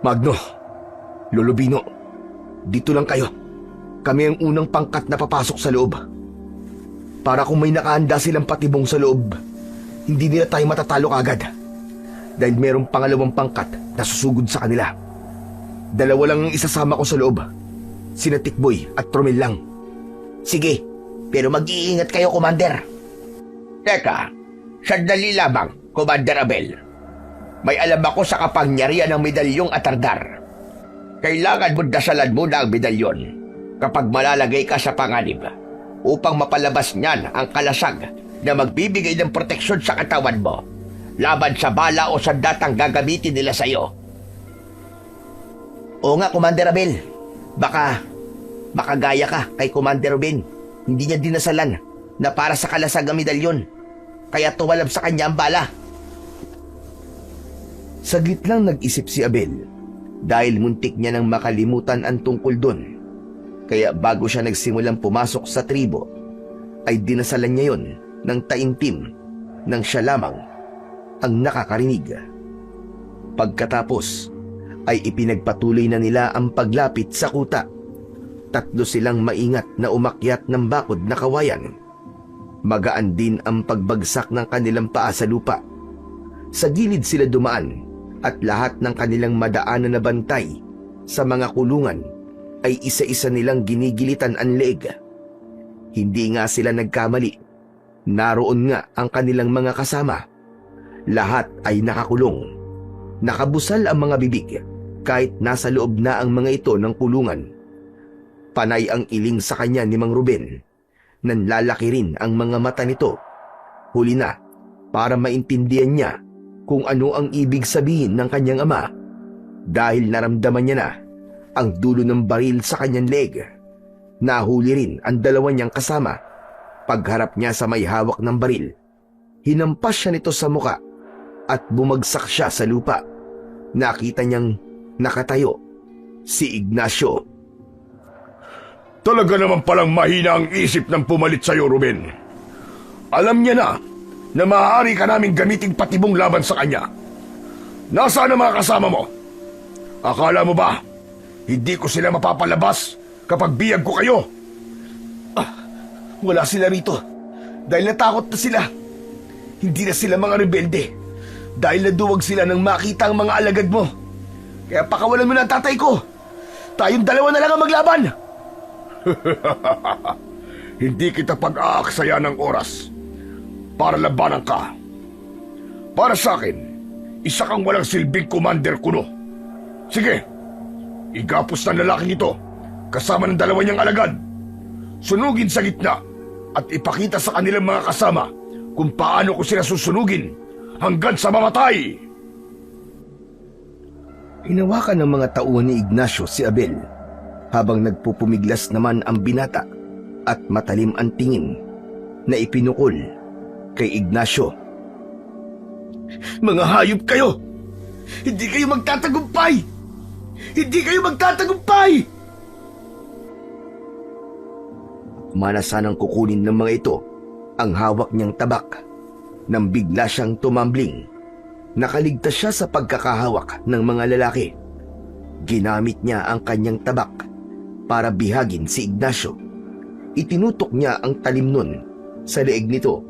Magno, Lolo Bino, dito lang kayo. Kami ang unang pangkat na papasok sa loob. Para kung may nakahanda silang patibong sa loob, hindi nila tayo matatalo kagad. Dahil merong pangalawang pangkat na susugod sa kanila. Dalawa lang ang isasama ko sa loob. Sina Tikboy at Tromel lang. Sige, pero mag-iingat kayo, Commander. Teka, sandali lamang, Commander Abel. May alam ako sa kapangyarihan ng medalyong Atardar. Kailangan mo dasalan muna ang medalyon kapag malalagay ka sa panganib upang mapalabas niyan ang kalasag na magbibigay ng proteksyon sa katawan mo laban sa bala o sandatang gagamitin nila sa iyo. Oo nga, Commander Abel. Baka gaya ka kay Commander Ruben. Hindi niya dinasalan na para sa kalasag ang medalyon. Kaya tumalab sa kanya ang bala. Saglit lang nag-isip si Abel dahil muntik niya nang makalimutan ang tungkol doon. Kaya bago siya nagsimulang pumasok sa tribo, ay dinasalan niya yon ng taimtim nang siya lamang ang nakakarinig. Pagkatapos ay ipinagpatuloy na nila ang paglapit sa kuta. Tatlo silang maingat na umakyat ng bakod na kawayan. Magaan din ang pagbagsak ng kanilang paa sa lupa. Sa gilid sila dumaan at lahat ng kanilang madaanan na bantay sa mga kulungan ay isa-isa nilang ginigilitan ang leeg. Hindi nga sila nagkamali. Naroon nga ang kanilang mga kasama. Lahat ay nakakulong. Nakabusal ang mga bibig kahit nasa loob na ang mga ito ng kulungan. Panay ang iling sa kanya ni Mang Ruben. Nanlalaki rin ang mga mata nito. Huli na para maintindihan niya kung ano ang ibig sabihin ng kanyang ama dahil naramdaman niya na ang dulo ng baril sa kanyang leeg. Nahuli rin ang dalawa niyang kasama. Pagharap niya sa may hawak ng baril, hinampas siya nito sa muka at bumagsak siya sa lupa. Nakita niyang nakatayo si Ignacio. Talaga naman palang mahina ang isip ng pumalit sa'yo, Ruben. Alam niya na maaari ka naming gamiting patibong laban sa kanya. Nasaan ang mga kasama mo? Akala mo ba, hindi ko sila mapapalabas kapag biyag ko kayo? Wala sila rito dahil natakot na sila. Hindi na sila mga rebelde dahil naduwag sila nang makita ang mga alagad mo. Kaya pakawalan mo na ang tatay ko. Tayong dalawa na lang ang maglaban. Hindi kita pag-aaksaya ng oras para labanan ka. Para sa akin, isa kang walang silbing commander kuno. Sige, igapos ng lalaking ito kasama ng dalawa niyang alagad. Sunugin sa gitna at ipakita sa kanilang mga kasama kung paano ko sila susunugin hanggang sa mamatay. Hinawakan ng mga tauhan ni Ignacio si Abel habang nagpupumiglas naman ang binata at matalim ang tingin na ipinukol kay Ignacio. Mga hayop kayo! Hindi kayo magtatagumpay! Hindi kayo magtatagumpay! Manasanang kukunin ng mga ito ang hawak niyang tabak nang bigla siyang tumambling. Nakaligtas siya sa pagkakahawak ng mga lalaki. Ginamit niya ang kanyang tabak para bihagin si Ignacio. Itinutok niya ang talim nun sa leeg nito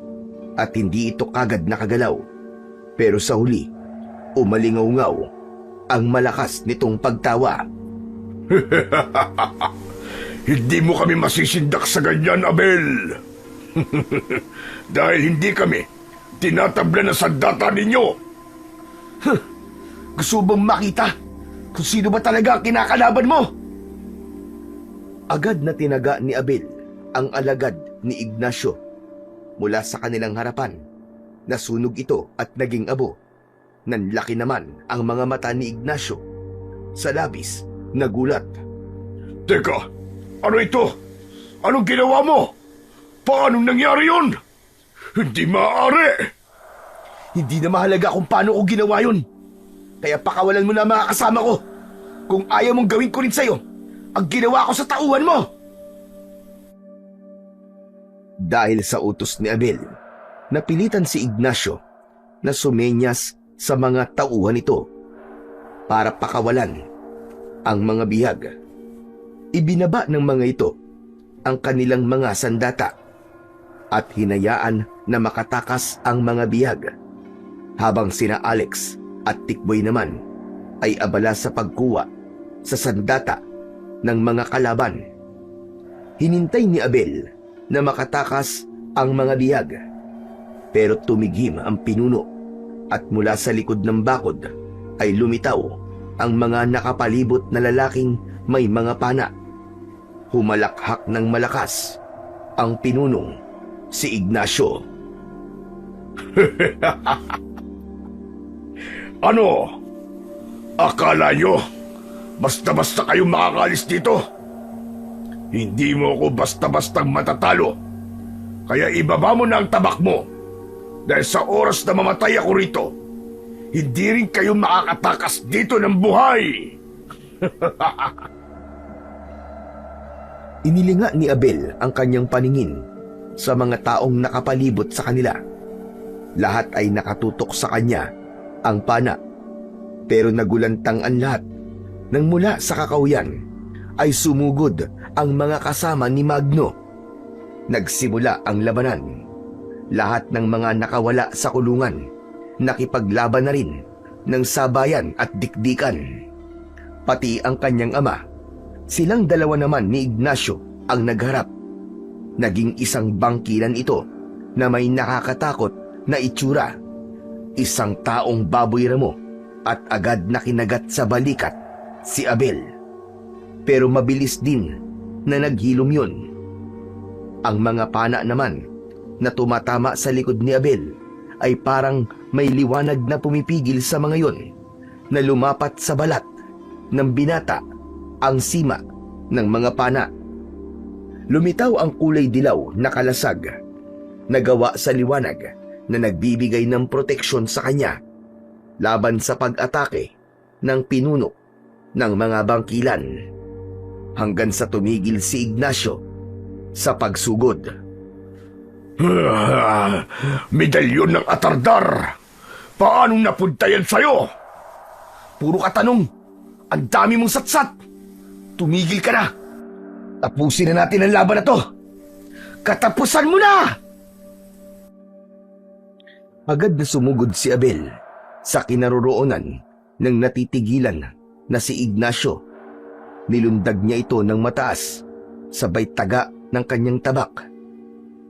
at hindi ito kagad nakagalaw. Pero sa huli, umalingaw-ngaw ang malakas nitong pagtawa. Hindi mo kami masisindak sa ganyan, Abel. Dahil hindi kami tinatabla na sandata ninyo. Gusto bang makita kung sino ba talaga ang kinakalaban mo? Agad na tinaga ni Abel ang alagad ni Ignacio mula sa kanilang harapan. Nasunog ito at naging abo. Nanlaki naman ang mga mata ni Ignacio. Sa labis, nagulat. Teka, ano ito? Anong ginawa mo? Paano nangyari yun? Hindi maaari! Hindi na mahalaga kung paano ko ginawa yun. Kaya pakawalan mo na mga kasama ko. Kung ayaw mong gawin ko rin sa'yo ang ginawa ko sa tauhan mo. Dahil sa utos ni Abel, napilitan si Ignacio na sumenyas sa mga tauhan nito para pakawalan ang mga bihag. Ibinaba ng mga ito ang kanilang mga sandata at hinayaan na makatakas ang mga bihag, habang sina Alex at Tikboy naman ay abala sa pagkuha sa sandata ng mga kalaban. Hinintay ni Abel na makatakas ang mga bihag, pero tumighim ang pinuno at mula sa likod ng bakod ay lumitaw ang mga nakapalibot na lalaking may mga pana. Humalakhak ng malakas ang pinunong si Ignacio. Ano? Akala nyo basta-basta kayong makakalis dito? Hindi mo ako basta-bastang matatalo. Kaya ibaba mo na ang tabak mo. Dahil sa oras na mamatay ako rito, hindi rin kayo makakatakas dito ng buhay. Inilinga ni Abel ang kanyang paningin sa mga taong nakapalibot sa kanila. Lahat ay nakatutok sa kanya ang pana. Pero nagulantang ang lahat nang mula sa kakauyan ay sumugod ang mga kasama ni Magno. Nagsimula ang labanan. Lahat ng mga nakawala sa kulungan nakipaglaban na rin ng sabayan at dikdikan. Pati ang kanyang ama. Silang dalawa naman ni Ignacio ang nagharap. Naging isang bangkilan ito na may nakakatakot na itsura. Isang taong baboy ramo at agad na kinagat sa balikat si Abel. Pero mabilis din na naghilom yun. Ang mga pana naman na tumatama sa likod ni Abel ay parang may liwanag na pumipigil sa mga yon na lumapat sa balat ng binata ang sima ng mga pana. Lumitaw ang kulay dilaw na kalasag na gawa sa liwanag na nagbibigay ng proteksyon sa kanya laban sa pag-atake ng pinuno ng mga bangkilan hanggang sa tumigil si Ignacio sa pagsugod. Medalyon ng Atardar! Paanong napunta yan sa'yo? Puro katanong. Ang dami mong satsat. Tumigil ka na. Tapusin na natin ang laban na to. Katapusan mo na! Agad na sumugod si Abel sa kinaroroonan ng natitigilan na si Ignacio. Nilundag niya ito ng mataas, sabay taga ng kanyang tabak.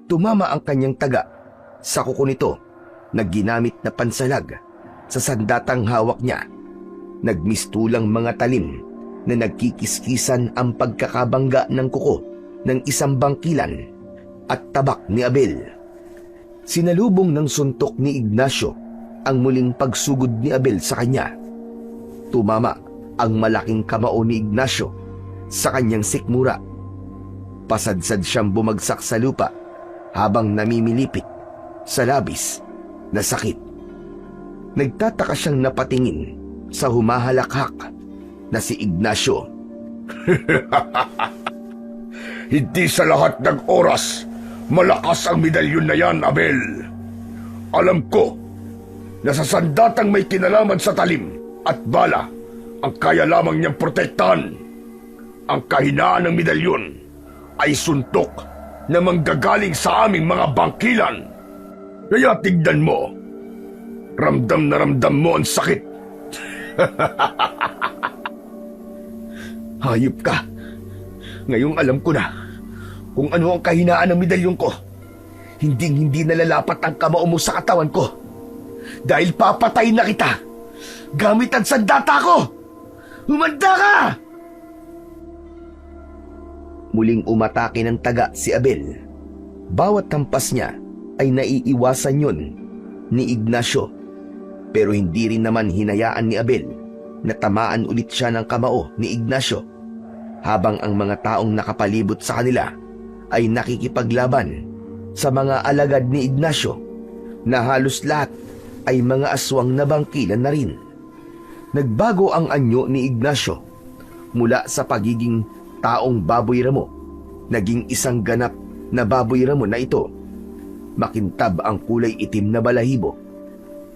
Tumama ang kanyang taga sa kuko nito na ginamit na pansalag sa sandatang hawak niya. Nagmistulang mga talim na nagkikiskisan ang pagkakabangga ng kuko ng isang bangkilan at tabak ni Abel. Sinalubong ng suntok ni Ignacio ang muling pagsugod ni Abel sa kanya. Tumama ang malaking kamao ni Ignacio sa kanyang sikmura. Pasadsad siyang bumagsak sa lupa habang namimilipit sa labis na sakit. Nagtataka siyang napatingin sa humahalakhak na si Ignacio. Hindi sa lahat ng oras malakas ang medalyon na yan, Abel. Alam ko na sa sandatang may kinalaman sa talim at bala ang kaya lamang niyang protektahan. Ang kahinaan ng medalyon ay suntok na manggagaling sa aming mga bangkilan. Kaya tignan mo, ramdam na ramdam mo ang sakit. Hayop ka. Ngayong alam ko na kung ano ang kahinaan ng medalyon ko. Hinding-hindi nalalapat ang kamao mo sa katawan ko. Dahil papatayin na kita gamit ang sandata ko. Humanda ka! Muling umatake ng taga si Abel. Bawat tampas niya ay naiiwasan yun ni Ignacio. Pero hindi rin naman hinayaan ni Abel na tamaan ulit siya ng kamao ni Ignacio habang ang mga taong nakapalibot sa kanila ay nakikipaglaban sa mga alagad ni Ignacio na halos lahat ay mga aswang na bangkilan na rin. Nagbago ang anyo ni Ignacio mula sa pagiging taong baboy ramo, naging isang ganap na baboy ramo na ito. Makintab ang kulay itim na balahibo,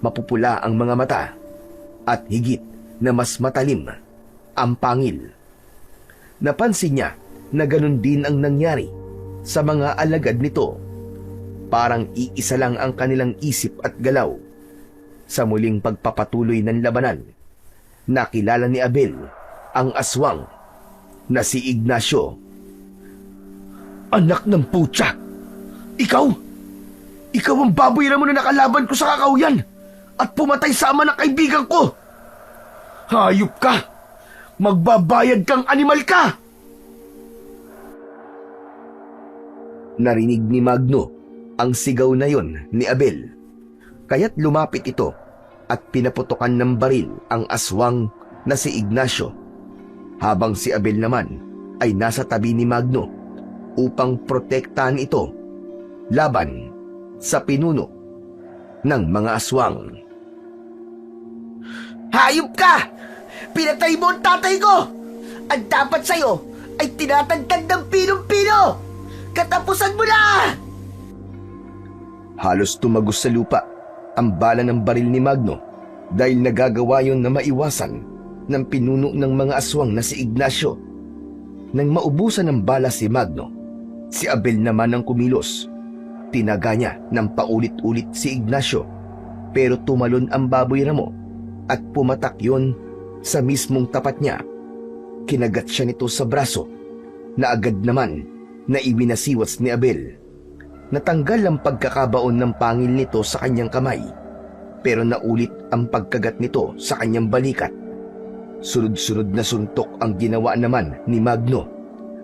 mapupula ang mga mata, at higit na mas matalim ang pangil. Napansin niya na ganun din ang nangyari sa mga alagad nito. Parang iisa lang ang kanilang isip at galaw. Sa muling pagpapatuloy ng labanan, nakilala ni Abel ang aswang na si Ignacio. Anak ng putya! Ikaw! Ikaw ang baboy ramo na nakalaban ko sa kakauyan at pumatay sa ama ng kaibigan ko! Hayop ka! Magbabayad kang animal ka! Narinig ni Magno ang sigaw na yon ni Abel. Kaya't lumapit ito at pinaputokan ng baril ang aswang na si Ignacio. Habang si Abel naman ay nasa tabi ni Magno upang protektahan ito. laban sa pinuno ng mga aswang. Hayop ka! Pinatay mo ang tatay ko! Ang dapat sa'yo ay tinatagtad ng pinong-pino! Katapusan mo na! Halos tumagos sa lupa ang bala ng baril ni Magno dahil nagagawa yon na maiwasan ng pinuno ng mga aswang na si Ignacio. Nang maubusan ng bala si Magno, si Abel naman ang kumilos. Tinaga niya ng paulit-ulit si Ignacio, pero tumalon ang baboy ramo at pumatak yon sa mismong tapat niya. Kinagat siya nito sa braso na agad naman na ibinasiwats ni Abel. Natanggal ang pagkakabaon ng pangil nito sa kanyang kamay, pero naulit ang pagkagat nito sa kanyang balikat. Sunod-sunod na suntok ang ginawa naman ni Magno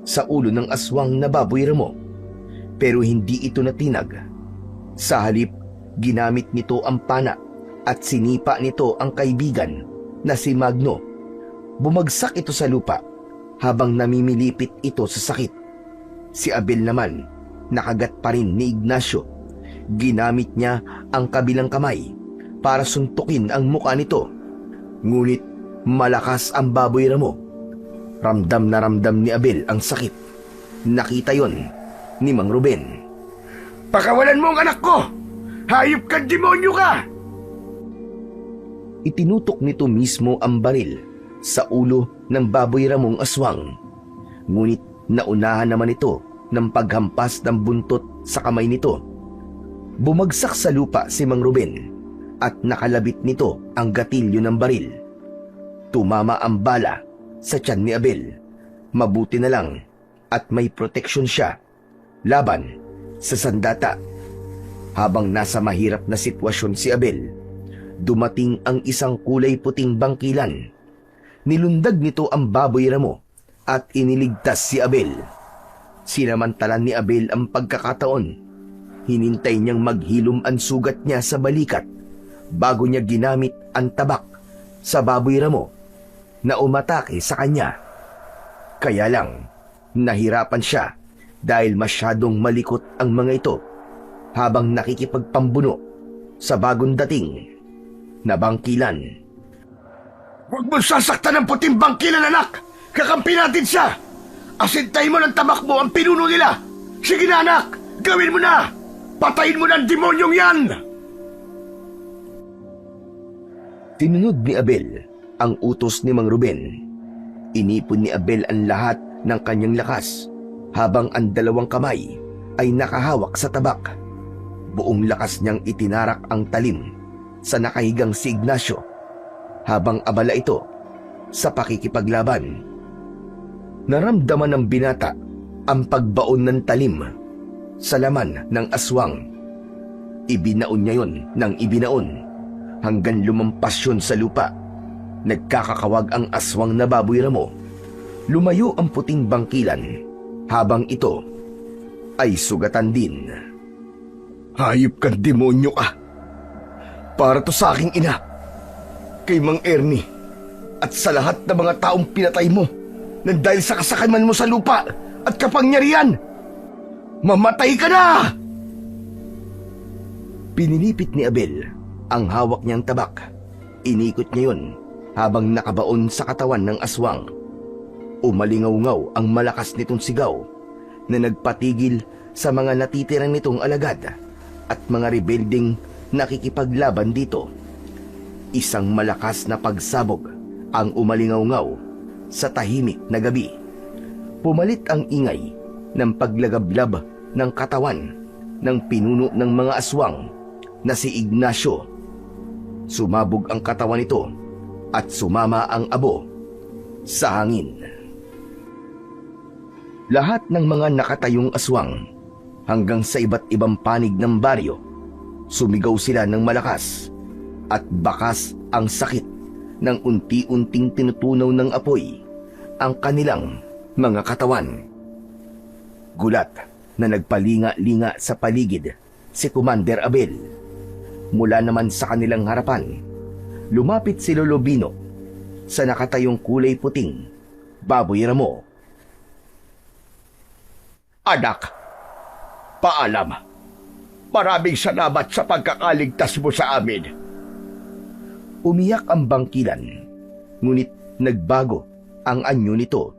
sa ulo ng aswang na baboy ramo, pero hindi ito natinag. Sa halip, ginamit nito ang pana at sinipa nito ang kaibigan na si Magno. Bumagsak ito sa lupa habang namimilipit ito sa sakit. Si Abel naman, nakagat pa rin ni Ignacio. Ginamit niya ang kabilang kamay para suntukin ang muka nito. Ngunit malakas ang baboy ramo. Ramdam na ramdam ni Abel ang sakit. Nakita yon ni Mang Ruben. Pakawalan mo ang anak ko! Hayop ka, demonyo ka! Itinutok nito mismo ang baril sa ulo ng baboy ramong aswang. Ngunit naunahan naman ito ng paghampas ng buntot sa kamay nito. Bumagsak sa lupa si Mang Ruben at nakalabit nito ang gatilyo ng baril. Tumama ang bala sa tiyan ni Abel. Mabuti na lang at may proteksyon siya laban sa sandata. Habang nasa mahirap na sitwasyon si Abel, dumating ang isang kulay puting bangkilan. Nilundag nito ang baboy ramo at iniligtas si Abel. Sinamantalan ni Abel ang pagkakataon. Hinintay niyang maghilom ang sugat niya sa balikat bago niya ginamit ang tabak sa baboy ramo na umatake sa kanya. Kaya lang, nahirapan siya dahil masyadong malikot ang mga ito habang nakikipagpambuno sa bagong dating na bangkilan. Huwag mo sasaktan ng puting bangkilan, anak! Kakampi natin siya! Asintay mo ng tabak mo ang pinuno nila! Sige na, anak! Gawin mo na! Patayin mo ng demonyong yan! Tinunod ni Abel ang utos ni Mang Ruben. Inipon ni Abel ang lahat ng kanyang lakas habang ang dalawang kamay ay nakahawak sa tabak. Buong lakas niyang itinarak ang talim sa nakahigang si Ignacio habang abala ito sa pakikipaglaban. Naramdaman ng binata ang pagbaon ng talim sa laman ng aswang. Ibinaon niya yon ng ibinaon hanggang lumampas yun sa lupa. Nagkakakawag ang aswang na baboy ramo. Lumayo ang puting bangkilan habang ito ay sugatan din. Hayop kang demonyo ka! Para to sa aking ina, kay Mang Ernie, at sa lahat ng mga taong pinatay mo nang dahil sa kasakaman mo sa lupa at kapangyarihan. Mamatay ka na! Pinilipit ni Abel ang hawak niyang tabak. Inikot niya yun habang nakabaon sa katawan ng aswang. Umalingaw-ngaw ang malakas nitong sigaw na nagpatigil sa mga natitirang nitong alagad at mga rebelding nakikipaglaban dito. Isang malakas na pagsabog ang umalingaw-ngaw sa tahimik na gabi. Pumalit ang ingay ng paglagablab ng katawan ng pinuno ng mga aswang na si Ignacio. Sumabog ang katawan nito at sumama ang abo sa hangin. Lahat ng mga nakatayong aswang hanggang sa iba't ibang panig ng baryo, sumigaw sila ng malakas at bakas ang sakit ng unti-unting tinutunaw ng apoy ang kanilang mga katawan. Gulat na nagpalinga-linga sa paligid si Commander Abel. Mula naman sa kanilang harapan, lumapit si Lolo Bino sa nakatayong kulay puting baboy ramo. Anak, paalam. Maraming salamat sa pagkakaligtas mo sa amin. Umiyak ang bangkilan, ngunit nagbago ang anyo nito.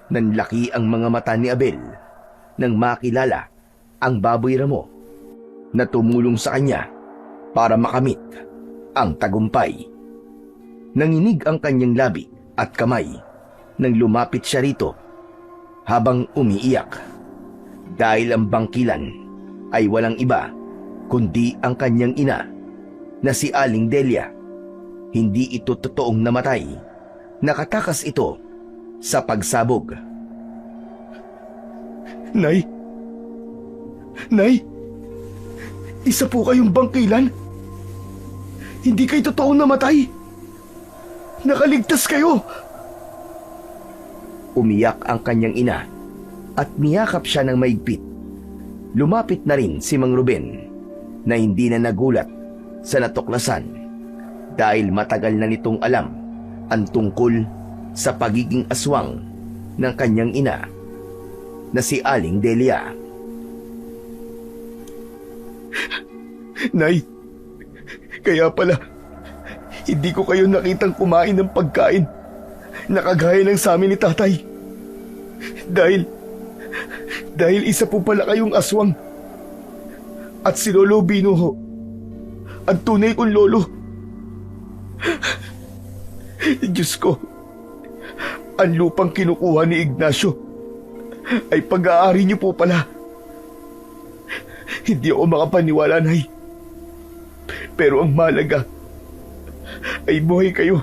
Nanlaki ang mga mata ni Abel nang makilala ang baboy ramo na tumulong sa kanya para makamit ang tagumpay. Nanginig ang kanyang labi at kamay nang lumapit siya rito habang umiiyak dahil ang bangkilan ay walang iba kundi ang kanyang ina na si Aling Delia. Hindi ito totoong namatay. Nakatakas ito sa pagsabog. Nay! Nay! Isa po kayong bangkilan? Hindi kayo totoong namatay? Nakaligtas kayo! Umiyak ang kanyang ina at niyakap siya ng maigpit. Lumapit na rin si Mang Ruben na hindi na nagulat sa natuklasan dahil matagal na nitong alam ang tungkol sa pagiging aswang ng kanyang ina na si Aling Delia. Nay, kaya pala, hindi ko kayo nakitang kumain ng pagkain na kagaya ng sa amin ni tatay. Dahil isa po pala kayong aswang. At si Lolo Binuho, ang tunay kong lolo. Diyos ko, ang lupang kinukuha ni Ignacio ay pag-aari niyo po pala. Hindi ako makapaniwala, Nay. Pero ang mahalaga ay buhay kayo.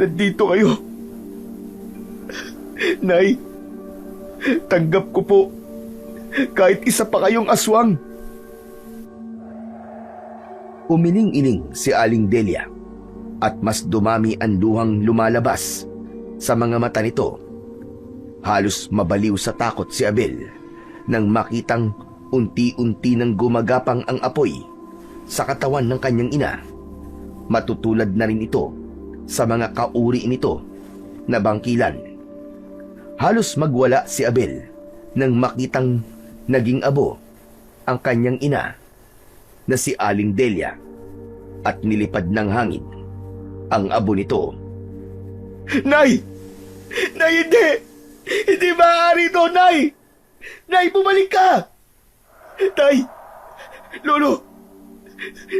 Nandito kayo. Nay, tanggap ko po kahit isa pa kayong aswang. Umiling-iling si Aling Delia at mas dumami ang luhang lumalabas sa mga mata nito. Halos mabaliw sa takot si Abel nang makitang unti-unti nang gumagapang ang apoy sa katawan ng kanyang ina. Matutulad na rin ito sa mga kauri nito na bangkilan. Halos magwala si Abel nang makitang naging abo ang kanyang ina na si Aling Delia at nilipad ng hangin ang abo nito. Nay! Nay, hindi! Hindi maaari ito, Nay! Nay, bumalik ka! Tay! Lolo!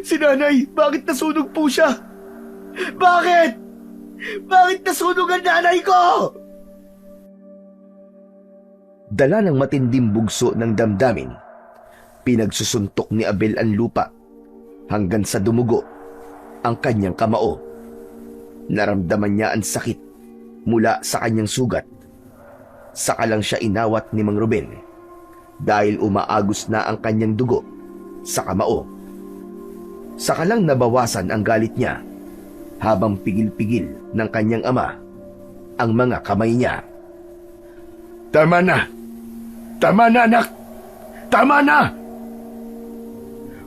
Si nanay, bakit nasunog po siya? Bakit? Bakit nasunog ang nanay ko? Dala ng matinding bugso ng damdamin, pinagsusuntok ni Abel ang lupa hanggang sa dumugo ang kanyang kamao. Naramdaman niya ang sakit mula sa kanyang sugat. Saka lang siya inawat ni Mang Ruben dahil umaagos na ang kanyang dugo sa kamao. Saka lang nabawasan ang galit niya habang pigil-pigil ng kanyang ama ang mga kamay niya. Tama na! Tama na, anak! Tama na!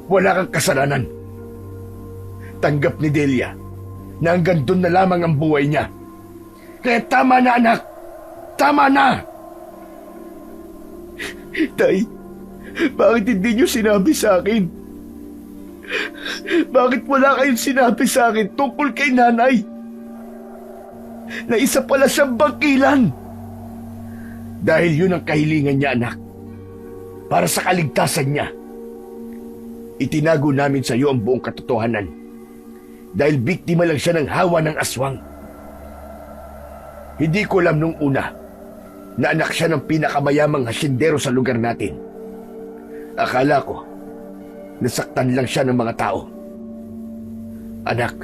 Wala kang kasalanan. Tanggap ni Delia na hanggang doon na lamang ang buhay niya. Kaya tama na, anak! Tama na! Tay, bakit hindi niyo sinabi sa akin? Bakit wala kayong sinabi sa akin tungkol kay nanay? Na isa pala siyang bangkilan. Dahil yun ang kahilingan niya, anak. Para sa kaligtasan niya. Itinago namin sa iyo ang buong katotohanan. Dahil biktima lang siya ng hawa ng aswang. Hindi ko alam nung una na anak siya ng pinakamayamang hasyendero sa lugar natin. Akala ko, nasaktan lang siya ng mga tao. Anak,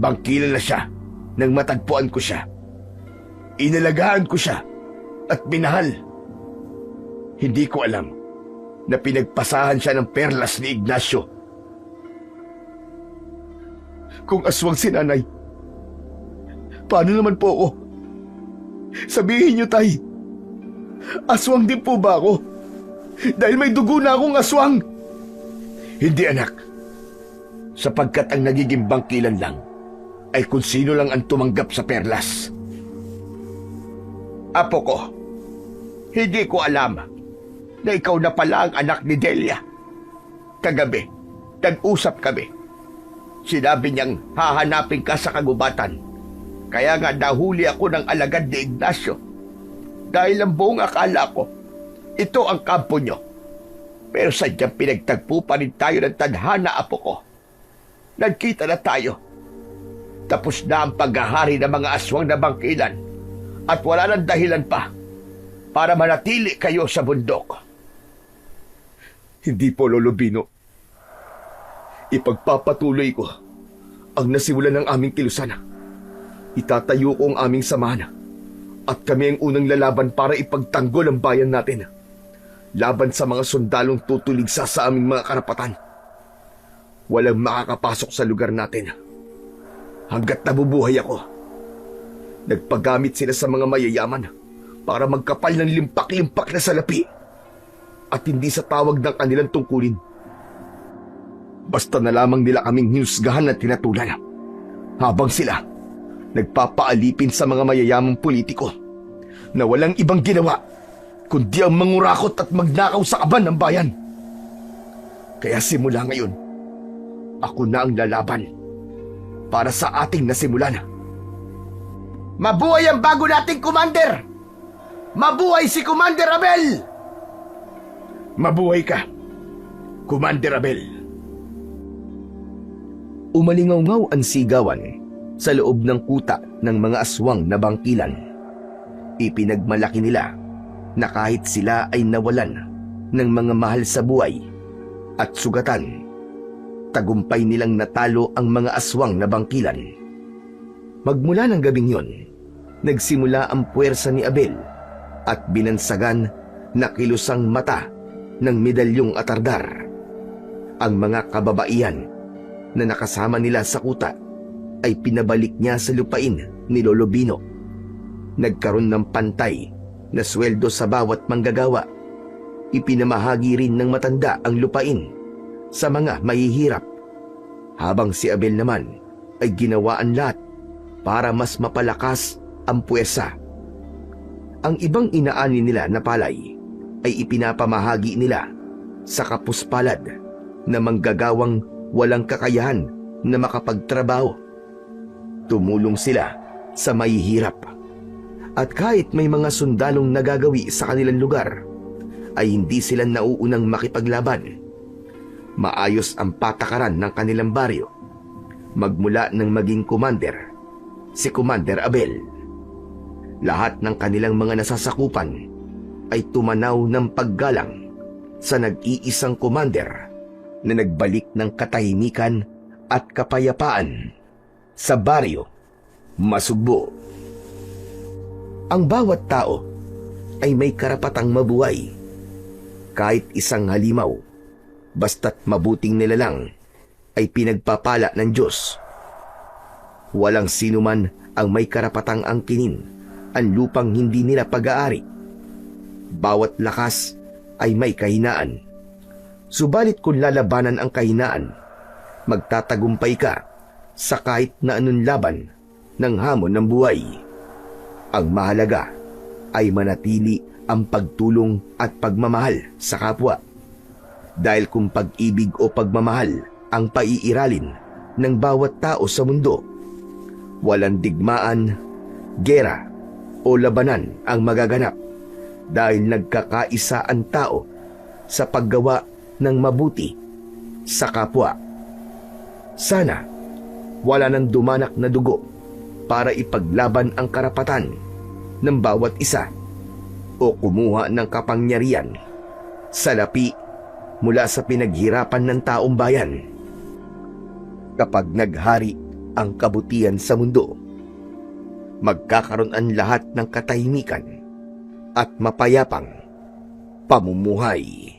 bangkilan na siya nang matagpuan ko siya. Inalagaan ko siya at minahal. Hindi ko alam na pinagpasahan siya ng perlas ni Ignacio. Kung aswang si nanay, paano naman po ako? Sabihin niyo, tay, aswang din po ba ako? Dahil may dugo na akong aswang. Hindi, anak. Sapagkat ang nagiging bangkilan lang ay kung sino lang ang tumanggap sa perlas. Apo ko, hindi ko alam na ikaw na pala ang anak ni Delia. Kagabi, nag-usap kami. Sinabi niyang hahanapin ka sa kagubatan. Kaya nga nahuli ako ng alagad ni Ignacio. Dahil ang buong akala ko, ito ang kampo niyo. Pero sadyang pinagtagpo pa rin tayo ng tadhana, apo ko. Nagkita na tayo. Tapos na ang paghahari ng mga aswang na bangkilan at wala nang dahilan pa para manatili kayo sa bundok. Hindi po, Lolo Bino. Ipagpapatuloy ko ang nasimulan ng aming kilusan. Itatayo ko ang aming samahan at kami ang unang lalaban para ipagtanggol ang bayan natin. Laban sa mga sundalong tutuligsa sa aming mga karapatan. Walang makakapasok sa lugar natin. Hanggat nabubuhay ako, nagpagamit sila sa mga mayayaman para magkapal ng limpak-limpak na salapi at hindi sa tawag ng kanilang tungkulin. Basta na lamang nila kaming hinusgahan at tinatulan habang sila nagpapaalipin sa mga mayayamang politiko na walang ibang ginawa kundi ang mangurakot at magnakaw sa kaban ng bayan. Kaya simula ngayon, ako na ang lalaban para sa ating nasimulan. Mabuhay ang bago nating commander! Mabuhay si Commander Abel! Mabuhay ka, Commander Abel. Umalingaw-ngaw ang sigawan sa loob ng kuta ng mga aswang na bangkilan. Ipinagmalaki nila na kahit sila ay nawalan ng mga mahal sa buhay at sugatan, tagumpay nilang natalo ang mga aswang na bangkilan. Magmula ng gabing yon, nagsimula ang puwersa ni Abel at binansagan na kilusang mata ng medalyong atardar. Ang mga kababaihan na nakasama nila sa kuta ay pinabalik niya sa lupain ni Lolo Bino. Nagkaroon ng pantay na sweldo sa bawat manggagawa. Ipinamahagi rin ng matanda ang lupain sa mga mahihirap, habang si Abel naman ay ginawa ang lahat para mas mapalakas ang puwersa. Ang ibang inaani nila na palay ay ipinapamahagi nila sa kapuspalad na manggagawang walang kakayahan na makapagtrabaho. Tumulong sila sa mahihirap. At kahit may mga sundalong nagagawi sa kanilang lugar, ay hindi sila nauunang makipaglaban. Maayos ang patakaran ng kanilang baryo. Magmula ng maging commander, si Commander Abel. Lahat ng kanilang mga nasasakupan ay tumanaw ng paggalang sa nag-iisang commander na nagbalik ng katahimikan at kapayapaan sa baryo Masugbo. Ang bawat tao ay may karapatang mabuhay. Kahit isang halimaw, basta't mabuting nilalang, ay pinagpapala ng Diyos. Walang sinuman ang may karapatang angkinin ang lupang hindi nila pag-aari. Bawat lakas ay may kahinaan. Subalit kung lalabanan ang kahinaan, magtatagumpay ka sa kahit na anong laban ng hamon ng buhay. Ang mahalaga ay manatili ang pagtulong at pagmamahal sa kapwa. Dahil kung pag-ibig o pagmamahal ang paiiralin ng bawat tao sa mundo, walang digmaan, gera o labanan ang magaganap dahil nagkakaisa ang tao sa paggawa ng mabuti sa kapwa. Sana wala nang dumanak na dugo para ipaglaban ang karapatan ng bawat isa o kumuha ng kapangyarihan sa lapi mula sa pinaghirapan ng taong bayan. Kapag naghari ang kabutihan sa mundo, magkakaroon ang lahat ng katahimikan at mapayapang pamumuhay.